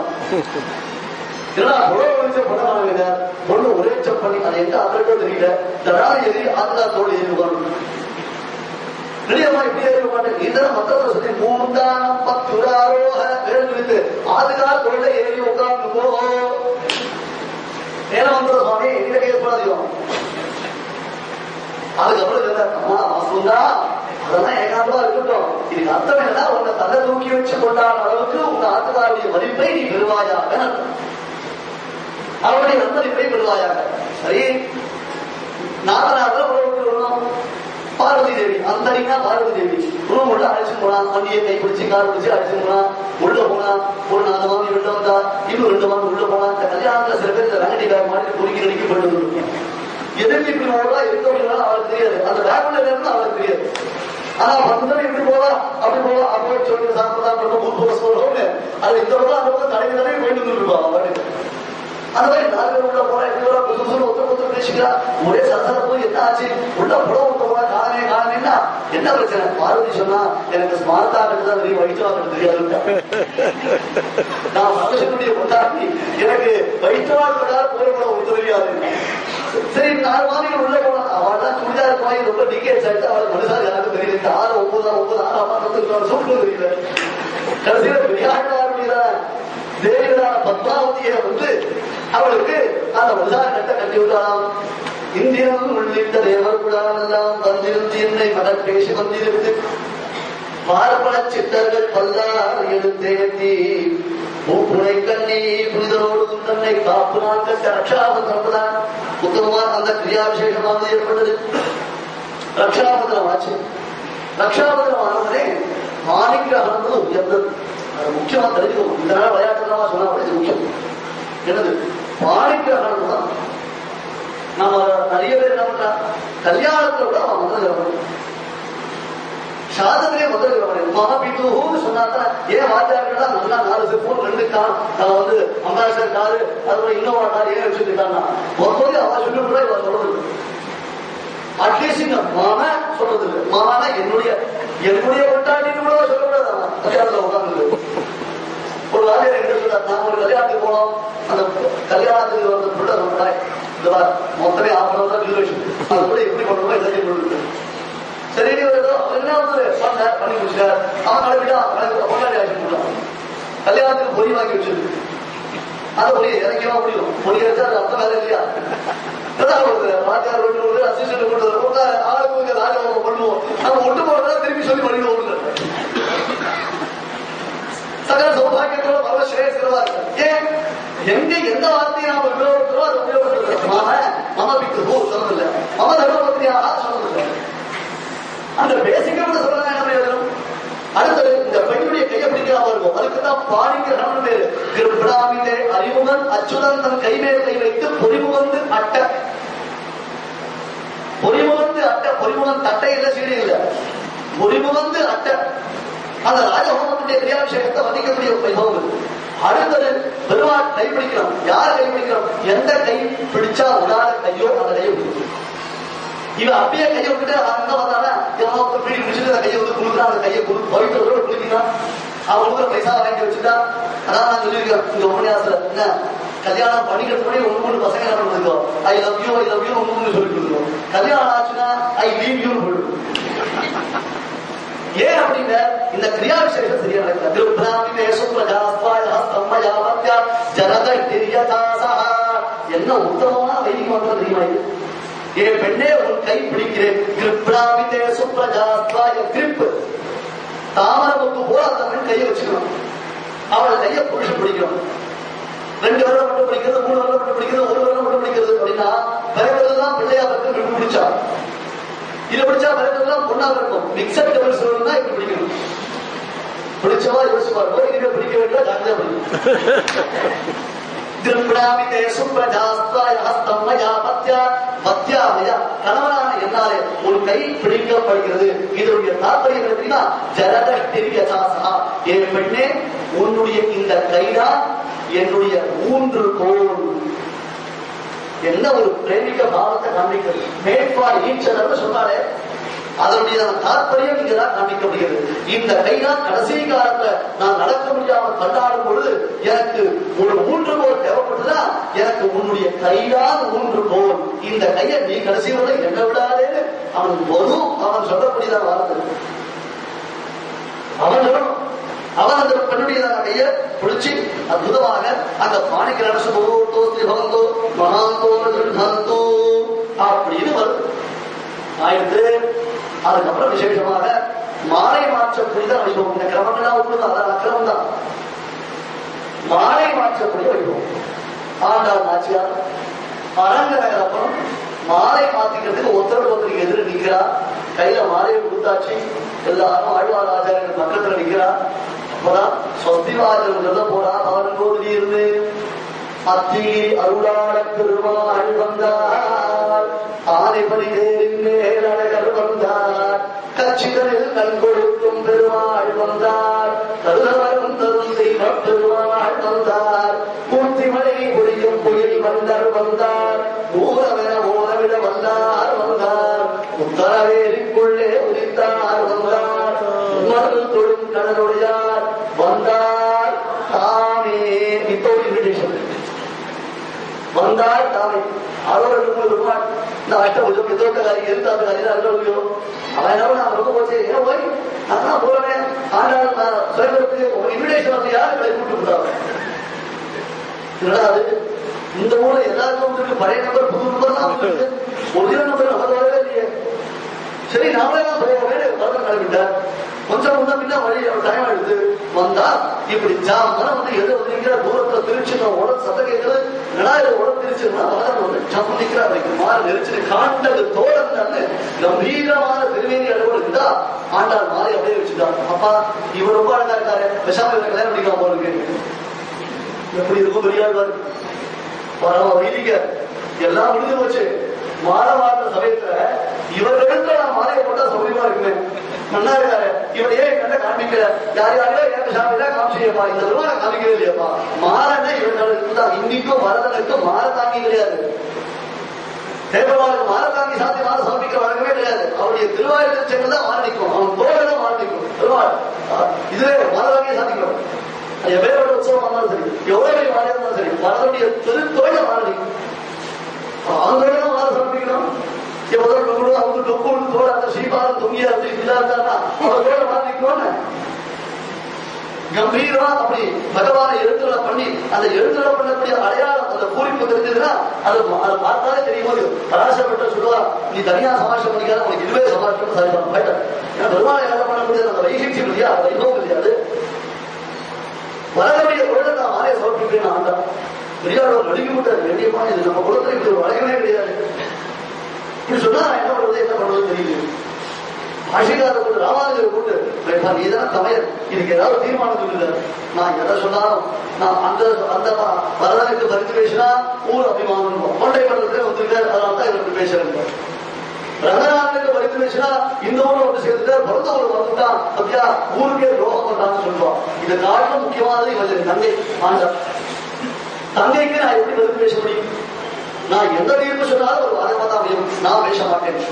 ஏன்னா புடவை வச்ச பண்ணலாம். பொண்ணு ஒரே செப் பண்ணி அதை எங்க அதற்கோ தெரியல. தடாரி எதிரி ஆத்திராத்தோடு ஏறிவாங்க. நிலையமா இப்படி ஏறிய மாட்டேன். இதெல்லாம் மந்திரத்துல சொல்லி மூர்தானம் பத்யுராரோஹ வேறு சொல்லிட்டு ஆதுகார் தொழில ஏறி உட்கார்ந்து போகும். ஏன்னா மந்திர சுவாமி எங்க கேஸ் பண்ணாதீங்க. அதுக்கப்புறம் அம்மா வாசுந்தா அதெல்லாம் ஏகாந்தமா இருக்கட்டும். இதுக்கு அர்த்தம் என்னன்னா உன்னை தலை தூக்கி வச்சு கொண்டாட அளவுக்கு உங்க ஆத்துக்காருடைய மதிப்பை நீ பெறுவாயாக, அவருடைய நன்மதிப்பை பெறுவாயாக. சரி, நாதனாக உறவுக்கு வரணும். பார்வதி தேவி அந்தரினா பார்வதி தேவி ரூம் உள்ள அழைச்சு போனான். வண்டியை கைப்பிடிச்சு கார் பிடிச்சு அழைச்சு போனான். உள்ள போனா ஒரு 4 மாதம் உள்ள வந்தா இன்னும் 2 மாதம் உள்ள போனா இந்த கல்யாணத்துல சில பேர் இந்த ரங்கடிக்காக மாதிரி குறுக்கி நடிக்க போயிட்டு எதிர்த்து இப்படி போறதா இருக்க அவருக்கு தெரியாது. அந்த வேகம்ல இருந்து அவருக்கு தெரியாது. ஆனா 10 தடவை இப்படி போலாம் அப்படி போலாம் அப்படி சொல்லி சாப்பிடலாம் சொல்லுவோம்னு அது இந்த பக்கம் அந்த பக்கம் தடவை போயிட்டு வந்துருப்பான் அவருக்கு. அந்த மாதிரி 4 பேர் உள்ள போனா எப்படி போறா புதுசு ஒருத்தர் பேசிக்கிறா ஒரே சரசர போய் என்ன ஆச்சு உள்ள புடம் விட்ட போனா காரணம்னா என்ன பிரச்சனை? பார்வதி சொன்னா எனக்கு ஸ்மார்ட் ஆகிறது தான் தெரியும், வைஷ்ணவாக்கிறது தெரியாது. நான் மனுஷனுடைய கொண்டாடி எனக்கு வைஷ்ணவாக்கிறார் போய் ஒருத்தர் தெரியாது. சரி 4 மாதங்கள் உள்ள போனா அவள் தான் சுடிதார் போய் ரொம்ப டிக்கெட் ஆயிட்டு அவளுக்கு மனுஷாக யாருக்கும் தெரியல. 6, 9, 6 மாதத்துக்கு சொல்றது தெரியல. கடைசியில பெரியாழ்வாருடைய தேவிகளான பத்மாவதியை வந்து அவளுக்கு அந்த மனுஷாக கட்ட கட்டி விட்டாலாம். இந்தியனும் உள்ளிட்ட தேவர்களெல்லாம் வந்திருந்து என்னை மகன் பேசி வந்திருந்து பார்ப்பன சித்தர்கள் பல்லார் எடுத்தேந்தி பூப்புனை கண்ணி புனிதரோடு தன்னை காப்பு நாட்கள் ரக்ஷாபத்திரம்தான் உத்தமமான அந்த கிரியாபிஷேகமானது ஏற்பட்டது. ரக்ஷாபத்திரம் ஆச்சு. ரக்ஷாபத்திரம் ஆனவனே மாணிக்கிரகம் உயர்ந்தது. அது முக்கியமா தெரிஞ்சுக்கணும். இந்த நாள் விளையாட்டுமா சொன்னா இது முக்கியம். என்னது மாணிக்கிரகம் தான். நாம நிறைய பேர் என்ன பண்றா கல்யாணத்துல கூட அவன் முதல் சாதத்திலே முதல் மகாபித்துன்னு சொன்னாதான் ஏன் வாத்தியார்களா நல்லா 4 செல்போன் 2 கார் வந்து அம்பாசிடர் காரு அதோட இன்னோவா கார் ஏன் வச்சுருக்காங்க ஒருத்தோடு அவன் சொல்லி கூட இவன் சொல்றது. அட்லீஸ்ட் இந்த மாமா சொல்றது இல்லை. மாமானா என்னுடைய கொண்டாடின்னு கூட சொல்லக்கூடாது. அவன் கல்யாணத்துல உட்கார்ந்து ஒரு வாரியார் என்ன சொல்றாரு, நான் ஒரு கல்யாணத்துக்கு போனோம். அந்த கல்யாணத்துக்கு வந்து சொல்றாரு இந்த மொத்தமே ஆஃப் அது கூட எப்படி பண்ணணும் எல்லாத்தையும் சொல்லிட்டு சரி என்ன பண்ணி முடிச்சார். அவன் கொண்டாடி ஆட்சி கொடுத்தான். கல்யாணத்துக்கு பொறி வாங்கி வச்சிருக்கு. அந்த பொறியை இறக்கியமா முடியும். பொறியை வச்சா அது அர்த்தம் வேலை இல்லையா? வாத்தியார் கொண்டு வந்து அசிஸ்டன்ட் கொண்டு வந்து ஆளுக்கு ராஜபவம் பண்ணுவோம். நம்ம ஒட்டு போறதா திரும்பி சொல்லி பண்ணிடுவோம். சகல சௌபாகியத்தோட பரவ சிரேஸ்வரமா இருக்கு. ஏன் எங்க எந்த வார்த்தையை நாம உபயோகப்படுறோம் அதை உபயோகப்படுத்துறோம். மமபிக்கு சொல்லல, மம தர்மபத்திரியாக சொல்லல. அந்த பேசிக்க கூட சொல்லலாம். என்ன பிரயோஜனம்? அடுத்தது இந்த பெண்ணுடைய கையை பிடிக்காம இருக்கும். அதுக்குதான் பாணிக்கிரகம்னு பேரு. கிருப்பிடாமிலே அறிமுகன் அச்சுதன் தன் கை மேல் கை வைத்து பொறிமுகந்து அட்ட பொறிமுகன் தட்டை இல்ல சீடி இல்ல பொறிமுகந்து அட்ட அந்த ராஜஹோமத்துடைய கிரியாபிஷேகத்தை வதிக்கக்கூடிய வைபவம். அடுத்தது பெருமாள் கை பிடிக்கிறோம். யார் கை பிடிக்கிறோம்? எந்த கை பிடிச்சா உடாத கையோ அந்த கையை பிடிக்கும். இவன் அப்படியே கையை விட்டுட்டு அங்க வந்தானா பீடி பிடிச்சிட்டு அந்த கையை வந்து குடுக்குறான். அந்த கையை பவித்தோட குளிக்கிறான். அவன் கொடுக்குற பைசா வாங்கி வச்சுட்டா. அதான் நான் சொல்லியிருக்கேன் இந்த உபன்யாசத்துல என்ன கல்யாணம் பண்ணிக்கிறது முன்னாடி 1 பசங்க என்ன பண்ணிருக்கோம், ஐ லவ் யூ 1 சொல்லி கொடுக்குறோம். கல்யாணம் ஆச்சுன்னா ஐ லீவ் யூ சொல்லிடுவோம். ஏன் அப்படின்னா இந்த கிரியாபிஷேகம் சரியா நடக்குது. என்ன உத்தமமான வைதிக மந்திரம் தெரியுமா? என் பெண்ணே உன் கை பிடிக்கிறேன். தாமரமுக்கு போல அந்த பெண் கையை வச்சுக்கணும். அவளை கையை புருஷன் பிடிக்கணும். 2 வருடம் மட்டும் பிடிக்கிறது, 3 வருடம் மட்டும் பிடிக்கிறது, 1 வருடம் மட்டும் பிடிக்கிறது அப்படின்னா பிறகுதான் பிள்ளையா பிறகு பிடிச்சா. இதை பிடிச்சா பிறகுதான் பொண்ணா இருக்கும். மிக்சட் டபுள்ஸ் வேணும்னா இப்படி பிடிக்கணும். பிடிச்சவா யோசிப்பார் பிடிக்க வேண்டிய ஜாக்கிரதையா பிடிக்கும். கணவனான என்னாலே ஒரு கை பிடிக்கப்படுகிறது. இதனுடைய தாற்பயம் எப்படின்னா ஜரதா என் பெண்ணே உன்னுடைய இந்த கைதான் என்னுடைய ஊன்றுகோல். என்ன ஒரு பிரேமிக்க பாவத்தை காண்பிக்கிறது. மேட் ஃபார் ஈச் அதர் சொன்னாலே அதனுடைய தாற்பயம் இங்கதான் காண்பிக்கப்படுகிறது. இந்த கைதான் கடைசி காலத்துல நான் நடக்க முடியாமல் கொண்டாடும் பொழுது எனக்கு ஒரு ஊன்றுகோல் தேவைப்பட்டதா, எனக்கு உன்னுடைய கைதான் ஊன்றுகோல். இந்த கையை நீ கடைசி வரை என்ன விடாதேன்னு அவன் சொல்லக்கூடியதான் வார்த்தை. அவன் சொல்லணும். அவன் அந்த பெண்ணுடைய கையை பிடிச்சி அற்புதமாக அந்த பாணிக்கு நடசோ பகந்தோ மகாந்தோ அப்படின்னு வருது ஆயிடுத்து. அதுக்கப்புறம் விசேஷமாக மாலை மாற்றக்கூடிய வைபவம். இந்த கிரமங்கள்லாம் உங்களுக்கு அதான் அக்கிரமம் தான். மாலை மாற்றக்கூடிய வைபவம். ஆண்டாள் நாச்சியார் அரங்கநகர் அப்புறம் மாலை மாத்திக்கிறதுக்கு ஒருத்தருக்கு எதிர நிற்கிறா. கையில மாலையை கொடுத்தாச்சு. எல்லாரும் ஆழ்வார் ஆச்சாரியர்கள் பக்கத்துல நிற்கிறா. சொஸ்திவாஜன் சொல்ல போறா அவன் போது இருந்து அத்தி அருளாள பெருமாள் வந்தார் ஆனைப்படி மேலழகர் வந்தார் கட்சிகளில் நன் கொடுக்கும் பெருமாள் வந்தார் தருணவரும் தரும் தெய்வ பெருமாள் வந்தார் பூர்த்திமலை புரியும் புயல் வந்தர் வந்தார் ஊரவென ஓரவிட வந்தார் வந்தார் உத்தரவேரிக்குள்ளே உதித்தார் வந்தார் உமர்கள் தொடும் கடனுடையார் வந்தார் தாமே. இப்போ இன்விடேஷன் வந்தார் தாமே அவர்கள் பெருமாள் இந்த அஷ்டபுஜம் எதிர்க்காரி எதிர்த்தாரு அறிவியோ அவன் என்ன நான் ரொம்ப போச்சு ஏன் போய் நான் போறேன் ஆனால் சொல்றதுக்கு இன்விடேஷன் வந்து யாரு கூட்டு போட்டாங்க. அது இந்த ஊர்ல எல்லாருக்கும் பழைய நம்பர் புது நம்பர் தான் ஒரிஜினல் நம்பர் நமக்கு வரவே இல்லையே. சரி நாமளே தான் வரதான் கிளம்பிட்டார். கொஞ்சம் முன்ன பின்னா வழி டைம் எடுத்து வந்தா இப்படி ஜாமன் வந்து எது வந்துக்கிற தூரத்துல திருச்சி உடல் சத்தம் கேட்கறது நடாயிரம் உடல் திருச்சுன்னா வரதான் வந்து ஜம்மு நிற்கிறார் மாற நெரிச்சு காண்டது தோழன்னு கம்பீரமான திருவேணி அளவோடு இருந்தா ஆண்டாள் மாறி அப்படியே வச்சுட்டான். அப்பா இவர் ரொம்ப அழகா இருக்காரு விஷாம இவரை கல்யாணம் பண்ணிக்கலாம் போல எப்படி இருக்கும் பெரியாழ்வார் வைதிக எல்லாம் முடிஞ்சு போச்சு. மாலை மாற்ற சமயத்துல இவர்களுக்கு நான் மாலையை போட்டா சௌரியமா இருக்குமே நல்லா இருக்காரு இவர் ஏன் கண்ட காமிக்கல யார் யாரையோ ஏன் சாமியா காமிச்சியப்பா இந்த வருவான காமிக்கவே இல்லையப்பா மாறன்னா இவர்களுக்கு தான் இன்னைக்கும் வரதனுக்கு மாற தாங்கி கிடையாது. தேவவாளுக்கு மாற தாங்கி சாத்தி மாற சமர்ப்பிக்கிற வழக்கமே கிடையாது. அவருடைய திருவாரூர் சென்றுதான் மாறணிக்கும் அவன் தோழனும் மாறணிக்கும் திருவாள் இதுவே மாற தாங்கியை சாதிக்கும். எவ்வளவு உற்சவம் வந்தாலும் சரி எவ்வளவு மாறி இருந்தாலும் சரி வரதனுடைய திருத்தோழ மாறணிக்கும் அவங்களோட மாற சமர்ப்பிக்கணும். அவங்க டொக்கு தோட அந்த ஸ்ரீபாதம் தொங்கியா இல்லாதானா அவர்களோட மாறிக்கணும்னு கம்பீரமா அப்படி பகவானை எழுத்துள்ள பண்ணி அந்த எழுத்துள்ள பண்ணக்கூடிய அடையாளம் அந்த பூரிப்பு தெரிஞ்சதுன்னா அதை பார்த்தாலே தெரியும் போது பராசரப்பட்ட சொல்லுவா நீ தனியா சமாஷம் பண்ணிக்காத உனக்கு இதுவே சமாஷம் சரி பண்ண போயிட்டேன். ஏன்னா பெருமாளை என்ன பண்ண முடியாது அந்த வைகிட்சி இல்லையா அந்த வைபவம் கிடையாது. வரக்கூடிய குழந்தை நான் மாலையை சமர்ப்பிப்பேன் ஆண்டான் பெரியாரோட நடுங்கி விட்டாரு வேண்டியமா இது நம்ம குலத்துல இப்படி ஒரு வழக்கமே கிடையாது. இப்படி சொன்னா என்ன பண்றது தெரியுது. ஆசிரியர் கூட்டு ராமானுஜர் கூட்டு நீதான் தமையர் இதுக்கு ஏதாவது தீர்மானம் சொல்லுங்க. நான் எதை சொன்னாலும் நான் அந்த அந்த வரதனுக்கு பரிந்து பேசினா ஊர் அபிமானம் கொண்டை மண்டலத்திலே வந்துருக்காரு அதனால்தான் இவருக்கு பேசுறேன். ரங்கநாதனுக்கு பரிந்து பேசினா இந்த ஊர்ல வந்து சேர்த்துட்டு பிறந்த ஊர் வந்துட்டான் அப்படியா ஊருக்கே துரோகம் பண்றான்னு சொல்லுவான். இது காரணம் முக்கியமானது இவன் தங்கை ஆண்டார். தங்கைக்கு நான் எப்படி பதில் பேச முடியும்? நான் எந்த தீர்ப்பு சொன்னாலும் ஒரு வாதமா தான் முடியும். நான் பேச மாட்டேன்.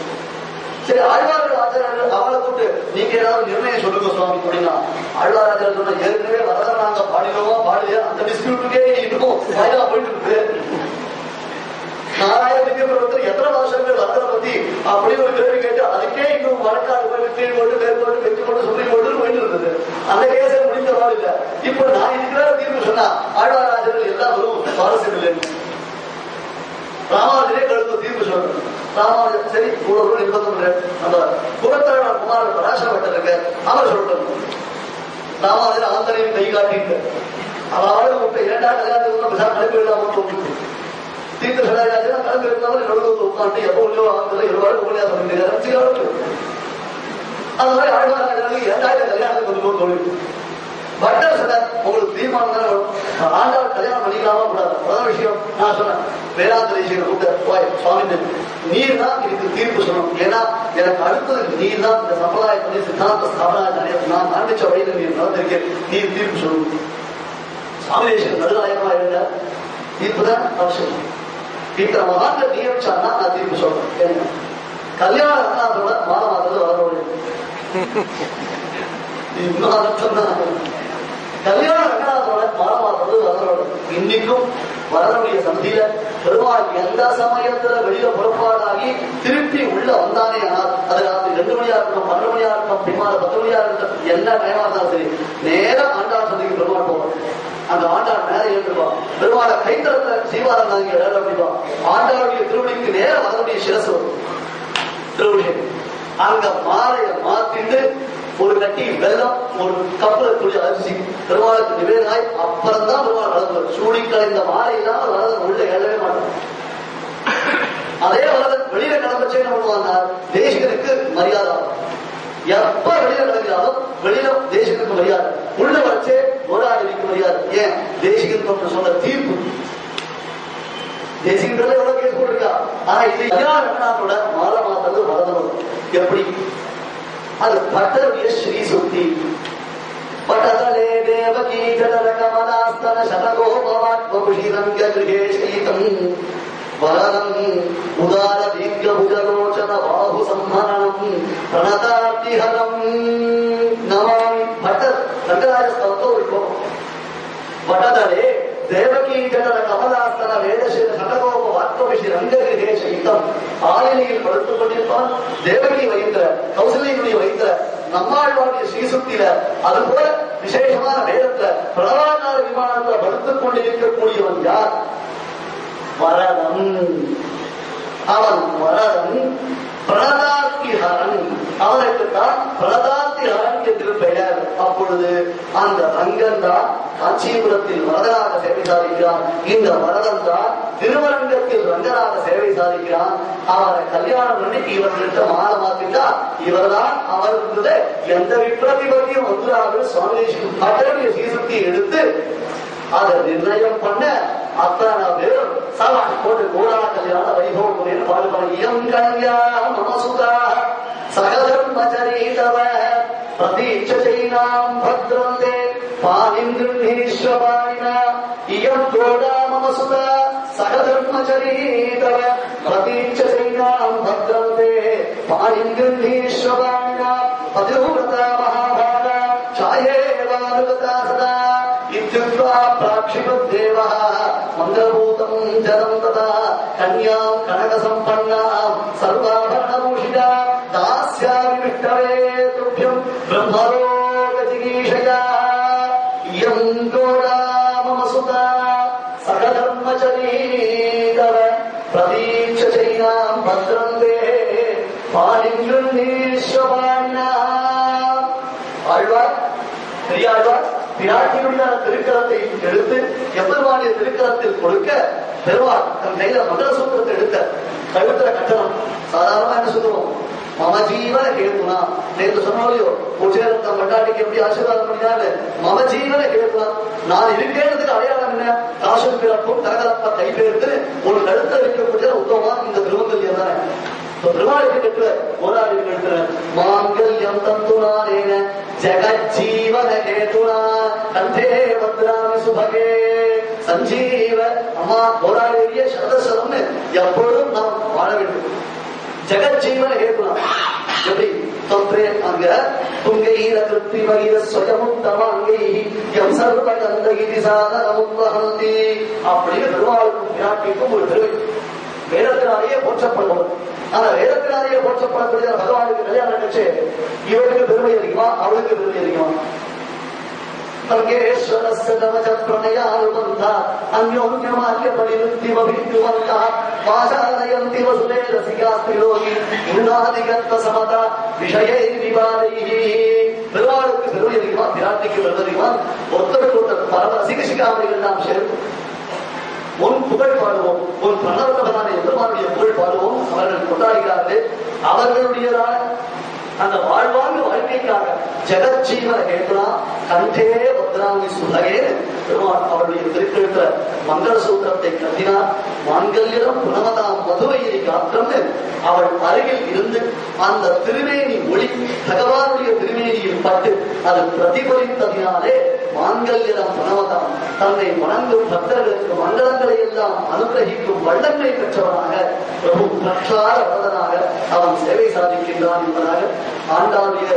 சரி ஆழ்வார்கள் ஆச்சாரியர்கள் அவளை கூட்டு நீங்க ஏதாவது நிர்ணயம் சொல்லுங்க சுவாமி அப்படின்னா ஆழ்வாராஜர் சொன்ன ஏற்கனவே வரதான் நாங்க பாடினோமா பாடலையா அந்த டிஸ்பியூட்டுக்கே இன்னும் ஃபைனலா போயிட்டு இருக்கு. நாராயணத்துக்கு ஒருத்தர் எத்தனை வருஷங்கள் வரதை பத்தி அப்படின்னு ஒரு கேள்வி கேட்டு அதுக்கே இன்னும் வழக்காடு போய் கீழ் போட்டு மேற்கொண்டு வெற்றி கொண்டு சொல்லி கொண்டு போயிட்டு இருந்தது. அந்த கேஸை முடிந்த மாதிரி இல்ல. இப்ப நான் இருக்கிற தீர்ப்பு சொன்னா ஆழ்வாராஜர்கள் எல்லாரும் சுவாரஸ்யம் இல்லைன்னு ராமானுஜரே கழுத்து தீர்ப்பு சொல்றேன். ராமானுஜர் சரி கூட நிர்பந்தம் நம்ம குலத்தலைவர் குமார் பராசர வட்டருக்கு அவர் சொல்றாரு. ராமானுஜர் ஆந்தரையும் கை காட்டிட்டு அவளோட விட்டு இரண்டாம் கல்யாணத்துக்கு கலப்பு இல்லாம தீர்த்த சடாராஜா கலந்து இருந்தாலும் நடுவது உட்காந்து எப்போ உள்ளோ ஆகுது இருவாரு முடியாது அது மாதிரி ஆழ்வாராஜனுக்கு 2000 கல்யாணத்துக்கு கொண்டு தோல்வி பட்டர் சொன்னார் உங்களுக்கு தீர்மானம் தானே வரும். ஆண்டாள் கல்யாணம் பண்ணிக்கலாமா கூடாது. முதல் விஷயம் நான் சொன்னேன் வேதாந்த தேசியர் கூட்ட சுவாமி நீர் தான் இதுக்கு தீர்ப்பு சொல்லணும். ஏன்னா எனக்கு அடுத்தது நீர் தான் இந்த சம்பிரதாயத்துடைய சித்தாந்த ஸ்தாபனாச்சாரிய நான் ஆரம்பிச்ச வழியில் நீர் நடந்திருக்கேன் நீர் தீர்ப்பு சொல்லணும். சுவாமி தேசியர் நடுநாயகமா இருந்த தீர்ப்பு தான் அவசியம். இத்தனை மகான்கள் நியமிச்சான்னா நான் தீர்ப்பு சொல்றேன். கல்யாண ரங்கநாதோட மாதமாதது வரணும். இன்னும் அர்த்தம் தான் கல்யாண ரங்கநாதோட மாதமாதது வரணும். இன்னைக்கும் வரனுடைய சந்தியில பெருமாள் எந்த சமயத்துல வெளியில புறப்பாடாகி திருப்பி உள்ள வந்தானே ஆனால் அது ராத்திரி 2 மணியா இருக்கட்டும் 12 மணியா இருக்கட்டும் பின்மாத 10 மணியா இருக்கட்டும் என்ன டைமா இருந்தாலும் சரி நேரம் ஆண்டாள் சந்திக்கு பெருமாள் போவான். அந்த ஆண்டாள் மேல ஏற்றுவான். பெருமாளை கைத்தளத்துல சீவாரம் தாங்கி இடம் அப்படிவான். ஆண்டாளுடைய திருவடிக்கு நேரம் அதனுடைய சிரசு வரும். திருவடி அங்க மாலையை மாத்திட்டு ஒரு கட்டி வெள்ளம் ஒரு கப்பல துளி அரிசி பெருமாளுக்கு நிவேதாய் அப்புறம் தான் பெருமாள் வளர்ந்து சூடி கலைந்த மாலை இல்லாமல் வரதன் உள்ள எழவே மாட்டான். அதே வரதன் வெளியில கிளம்பச்சே என்ன பண்ணுவாங்க தேசிகனுக்கு மரியாதை எப்ப வெளியில கிளம்பினாலும் வெளியில தேசிகனுக்கு மரியாதை உள்ள வச்சு முடியாது. ஏன்? தேசிகன் சொன்ன தீர்ப்பு. தேசிகன் எவ்வளவு கேஸ் போட்டிருக்கா. ஆனா இது ரங்கநாதோட மாலை மாத்தது வரதனம். எப்படி? அது பட்டருடைய ஸ்ரீ சுத்தி. பட்டதலே தேவகீ ஜடர கமலாஸ்தன சதகோபவாத்மபுஷிரங்கேஷீதம் வரதம் உதார தீர்க்கபுஜலோச்சன பாஹு சம்மரணம் பிரணதார்த்திஹரம் நமாமி. பட்டர் ரங்கராஜ ஸ்தவத்தோ இருக்கும். பட்டதலே தேவகீ ஜடர கமலாஸ்தன வேதசேன சதகோப வாத்மபுஷி ரங்கேஷீதம். ஆளிலையில் படுத்துக் கொண்டிருப்பான் தேவகி வைத்திர கௌசல்யனுடைய வைத்திர நம்மாழ்வாருடைய ஸ்ரீசுத்தில அதுபோல விசேஷமான வேதத்துல பிரதான விமானத்துல படுத்துக் கொண்டிருக்கக்கூடியவன் யார்? வரதன். அவன் வரதன் பிரணதார்த்திஹரன். அவனுக்குத்தான் பிரணதார்த்திஹரன் என்று பெயர். அப்பொழுது அந்த ரங்கன் தான் காஞ்சிபுரத்தில் வரதனாக சேவை சாதிக்கிறான். இந்த வரதன் தான் திருவரங்கத்தில் ரங்கனாக சேவை சாதிக்கிறான். அவரை கல்யாணம் பண்ணி இவர்கிட்ட மாலை மாத்திட்டா இவர்தான் அவருக்கு எந்த விப்ரதிபதியும் வந்துடாது. சுவாமி பட்டருடைய சீசுத்தியை எடுத்து அதை நிர்ணயம் பண்ண அத்தனை பேரும் சவால் போட்டு கோடா கல்யாண வைபவம் பாடுபாடு. கல்யா மமசுதா சகதர்மச்சரீதவ பிரதீட்சைனாம் பத்ரந்தே பாணிந்திருஷ்வபாணினா இயம் கோடா மமசுதா சகதர்மச்சரீதவ பிரதீட்சைனாம் பத்ரந்தே பாணிந்திருஷ்வபாணினா பதிவிரதா மகாபாரா சாயேவானுகதா சதா இத்யுக்த்வா பிராக்ஷிபத்தேவः மங்களபூதம் ஜலம் ததா கன்யாம் கனக சம்பன்னாம் சர்வாபரணபூஷிதா தாஸ்யாமி விஷ்ணவே துப்யம் பிரம்மலோக ஜிகீஷயா இயம் கோடா மம சுதா சகதர்மச்சரீதவ பிரதீட்சைனாம் பத்ரந்தே பாணிந்திருஷ்வபாணினா. ஆழ்வார் பெரியாழ்வார் பிராட்டியுடைய திருக்கரத்தை எடுத்து எம்பெருமானிய திருக்கரத்தில் கொடுக்க பெருமாள் தன் கையில மங்கள சூத்திரத்தை எடுத்த கழுத்துல கட்டணம். சாதாரணமா என்ன சொல்லுவோம்? மம ஜீவன கேதுனா. நேற்று சொன்னாலையோ உச்சேரத்த மண்டாட்டிக்கு எப்படி ஆசீர்வாதம் பண்ணினாரு? மம ஜீவன கேதுனா. நான் இருக்கேன்றதுக்கு அடையாளம் என்ன? காசும் பிறப்பும் கரகலப்ப கைப்பேர்த்து ஒரு கழுத்த இருக்கக்கூடிய உத்தமமா இந்த திருமங்கல்யம் தானே. பெருமாளுக்கு கட்டுற போராடி கட்டுற மாங்கல்யம் தந்துனானேன ஜெகஜீவன கேதுனா கண்டே பத்ராமி சுபகே சஞ்சீவ. அம்மா போராடிய சதசரம்னு எப்பொழுதும் நாம் வாழ வேண்டும். ஜெகஜீவன கேதுனா எப்படி? தொன்றே அங்க துங்கைர கிருத்திமகிர ஸ்வயமுத்தமாங்கை எம் சர்வகந்தகிதி சாதனமுத்வஹந்தி. அப்படின்னு பெருமாளுக்கும் பிராட்டிக்கும் ஒரு பெருமை. வேதத்தினாலேயே போற்றப்படுவோம். ஆனா வேதத்தினாலேயே போற்றப்படக்கூடிய பகவானுக்கு கல்யாணம் நினைச்சு இவருக்கு பெருமை அதிகமா அவளுக்கு பெருமை அதிகமா? பிரணயானுபந்தா அந்யோன்யமாக்கிய பரிவருத்திமபித்துவந்தா வாசாலயந்தி வசுதே ரசிகாஸ்திலோகி குணாதிகத்வ சமதா விஷயை விவாதைஹி. பெருமாளுக்கு பெருமை அதிகமா பிராட்டிக்கு பெருமை அதிகமா? ஒருத்தருக்கு ஒருத்தர் பரம ரசிகசிகாமைகள் நாம் சேர்ந்து உன் புகழ் பாடுவோம், உன் பிரணவத்தவனான எம்பெருமானுடைய புகழ் பாடுவோம். அவர்கள் கொண்டாடுகிறார்கள். அவர்களுடையதான அந்த வாழ்வாங்கு வாழ்க்கைக்காக ஜெகஜீவன கேட்கலா கண்டே பத்ராமி சுலகே பெருமாள் அவருடைய திருக்கெழுத்த மங்கள சூத்திரத்தை கட்டினார். மாங்கல்யம் புனமதாம் மதுவையை காற்றம்னு அவள் அருகில் இருந்து அந்த திருமேனி ஒளி பகவானுடைய திருமேனியில் பட்டு அது பிரதிபலித்ததினாலே மாங்கல்யம் புனமதாம் தன்னை வணங்கும் பக்தர்களுக்கு மங்களங்களை எல்லாம் அனுகிரகிக்கும் வல்லமை பெற்றவனாக பிரபு பிரக்ஷார வரதனாக அவன் சேவை சாதிக்கின்றான் என்பதாக ஆண்டாளுடைய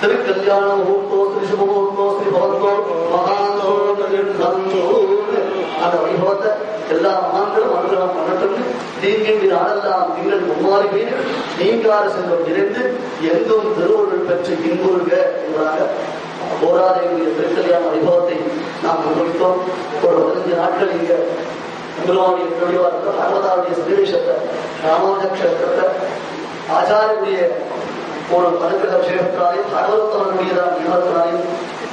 திருக்கல்யாண முகூர்த்தோ ஸ்ரீ சுபமுகூர்த்தோ ஸ்ரீ பவந்தோ மகாந்தோ அந்த வைபவத்தை எல்லா மகான்களும் அனுகிரகம் பண்ணட்டும். தீங்கின் நாளெல்லாம் திங்கள் மும்மாறி மீது நீங்காறு செல்வம் நிறைந்து எங்கும் திருவருள் பெற்று இன்புறுக என்பதாக போராதையுடைய திருக்கல்யாண வைபவத்தை நாம் அனுபவித்தோம். ஒரு 15 நாட்கள் இங்க பெருமானுடைய தொழிவார்த்த பகவதாவுடைய சன்னிவேஷத்தை ராமானுஜக்ஷேத்திரத்தை ஆச்சாரியனுடைய ஒரு அனுகிரக விஷயத்தினாலையும் பகவத்தவனுடையதான நியமத்தினாலையும்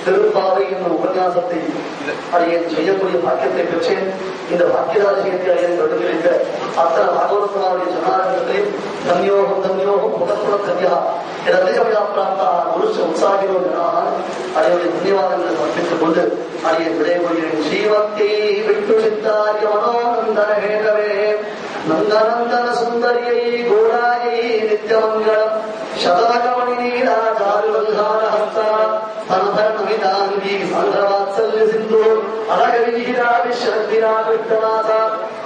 திருப்பாவை என்னும் உபன்யாசத்தை அடியேன் செய்யக்கூடிய பாக்கியத்தை பெற்றேன். இந்த பாக்கியராஜயத்தை அடியேன் தொடங்குகின்ற அத்தனை பாகவதனுடைய ஜனாரகத்திலே தன்யோகம் தன்யோகம் புகப்புற கன்யா இடதேவயா பிராந்தா புருஷ உற்சாகிரோ ஜனாக அடியுடைய தன்யவாதங்களை சமர்ப்பித்துக் கொண்டு அடியேன் விடைபெறுகிறேன். ஸ்ரீமத்தை விட்டு சித்தாரிய மனோநந்தன ஹேகவே நந்தநந்தன சுந்தரியை கோராயை நித்யமங்கலம் சதகமணி நீராஜாருவல்ஹாரஹஸ்தா பரதநமிதாங்கி சந்திரவாத்சல்ய சிந்து அழகவீராவிஸ்வரத்திரா விட்டநாதா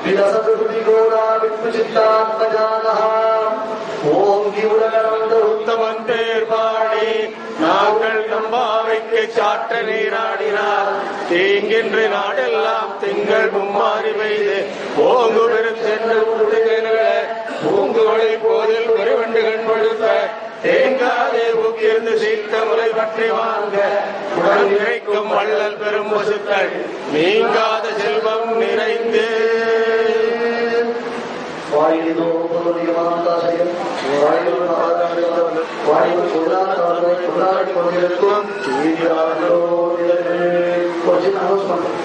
விலசதுருதி கோரா விட்டு சித்தாத்மஜானஹ ஓங்கி உலகநந்த உத்தமன் பேர் பாடி நாங்கள் நம்பாவைக்கு சாட்ட நீராடினார் தீங்கின்று நாடெல்லாம் திங்கள் மும்மாறி பெய்து ஓங்கு பெரும் சென்று பூங்குகளை போதில் பெருவண்டுகள் படுத்த தேங்காதே ஊக்கிருந்து சீர்த்த முறை பற்றி வாங்க உடன் நிறைக்கும் வள்ளல் பெரும் வசுக்கள் நீங்காத செல்வம் நிறைந்து வாயிலோ பொருளியமாதாசயம் வாயிலோ வாயிலோ கொண்டாடி கொண்டிருக்கும் கொஞ்சம் அனௌன்ஸ் பண்றோம்.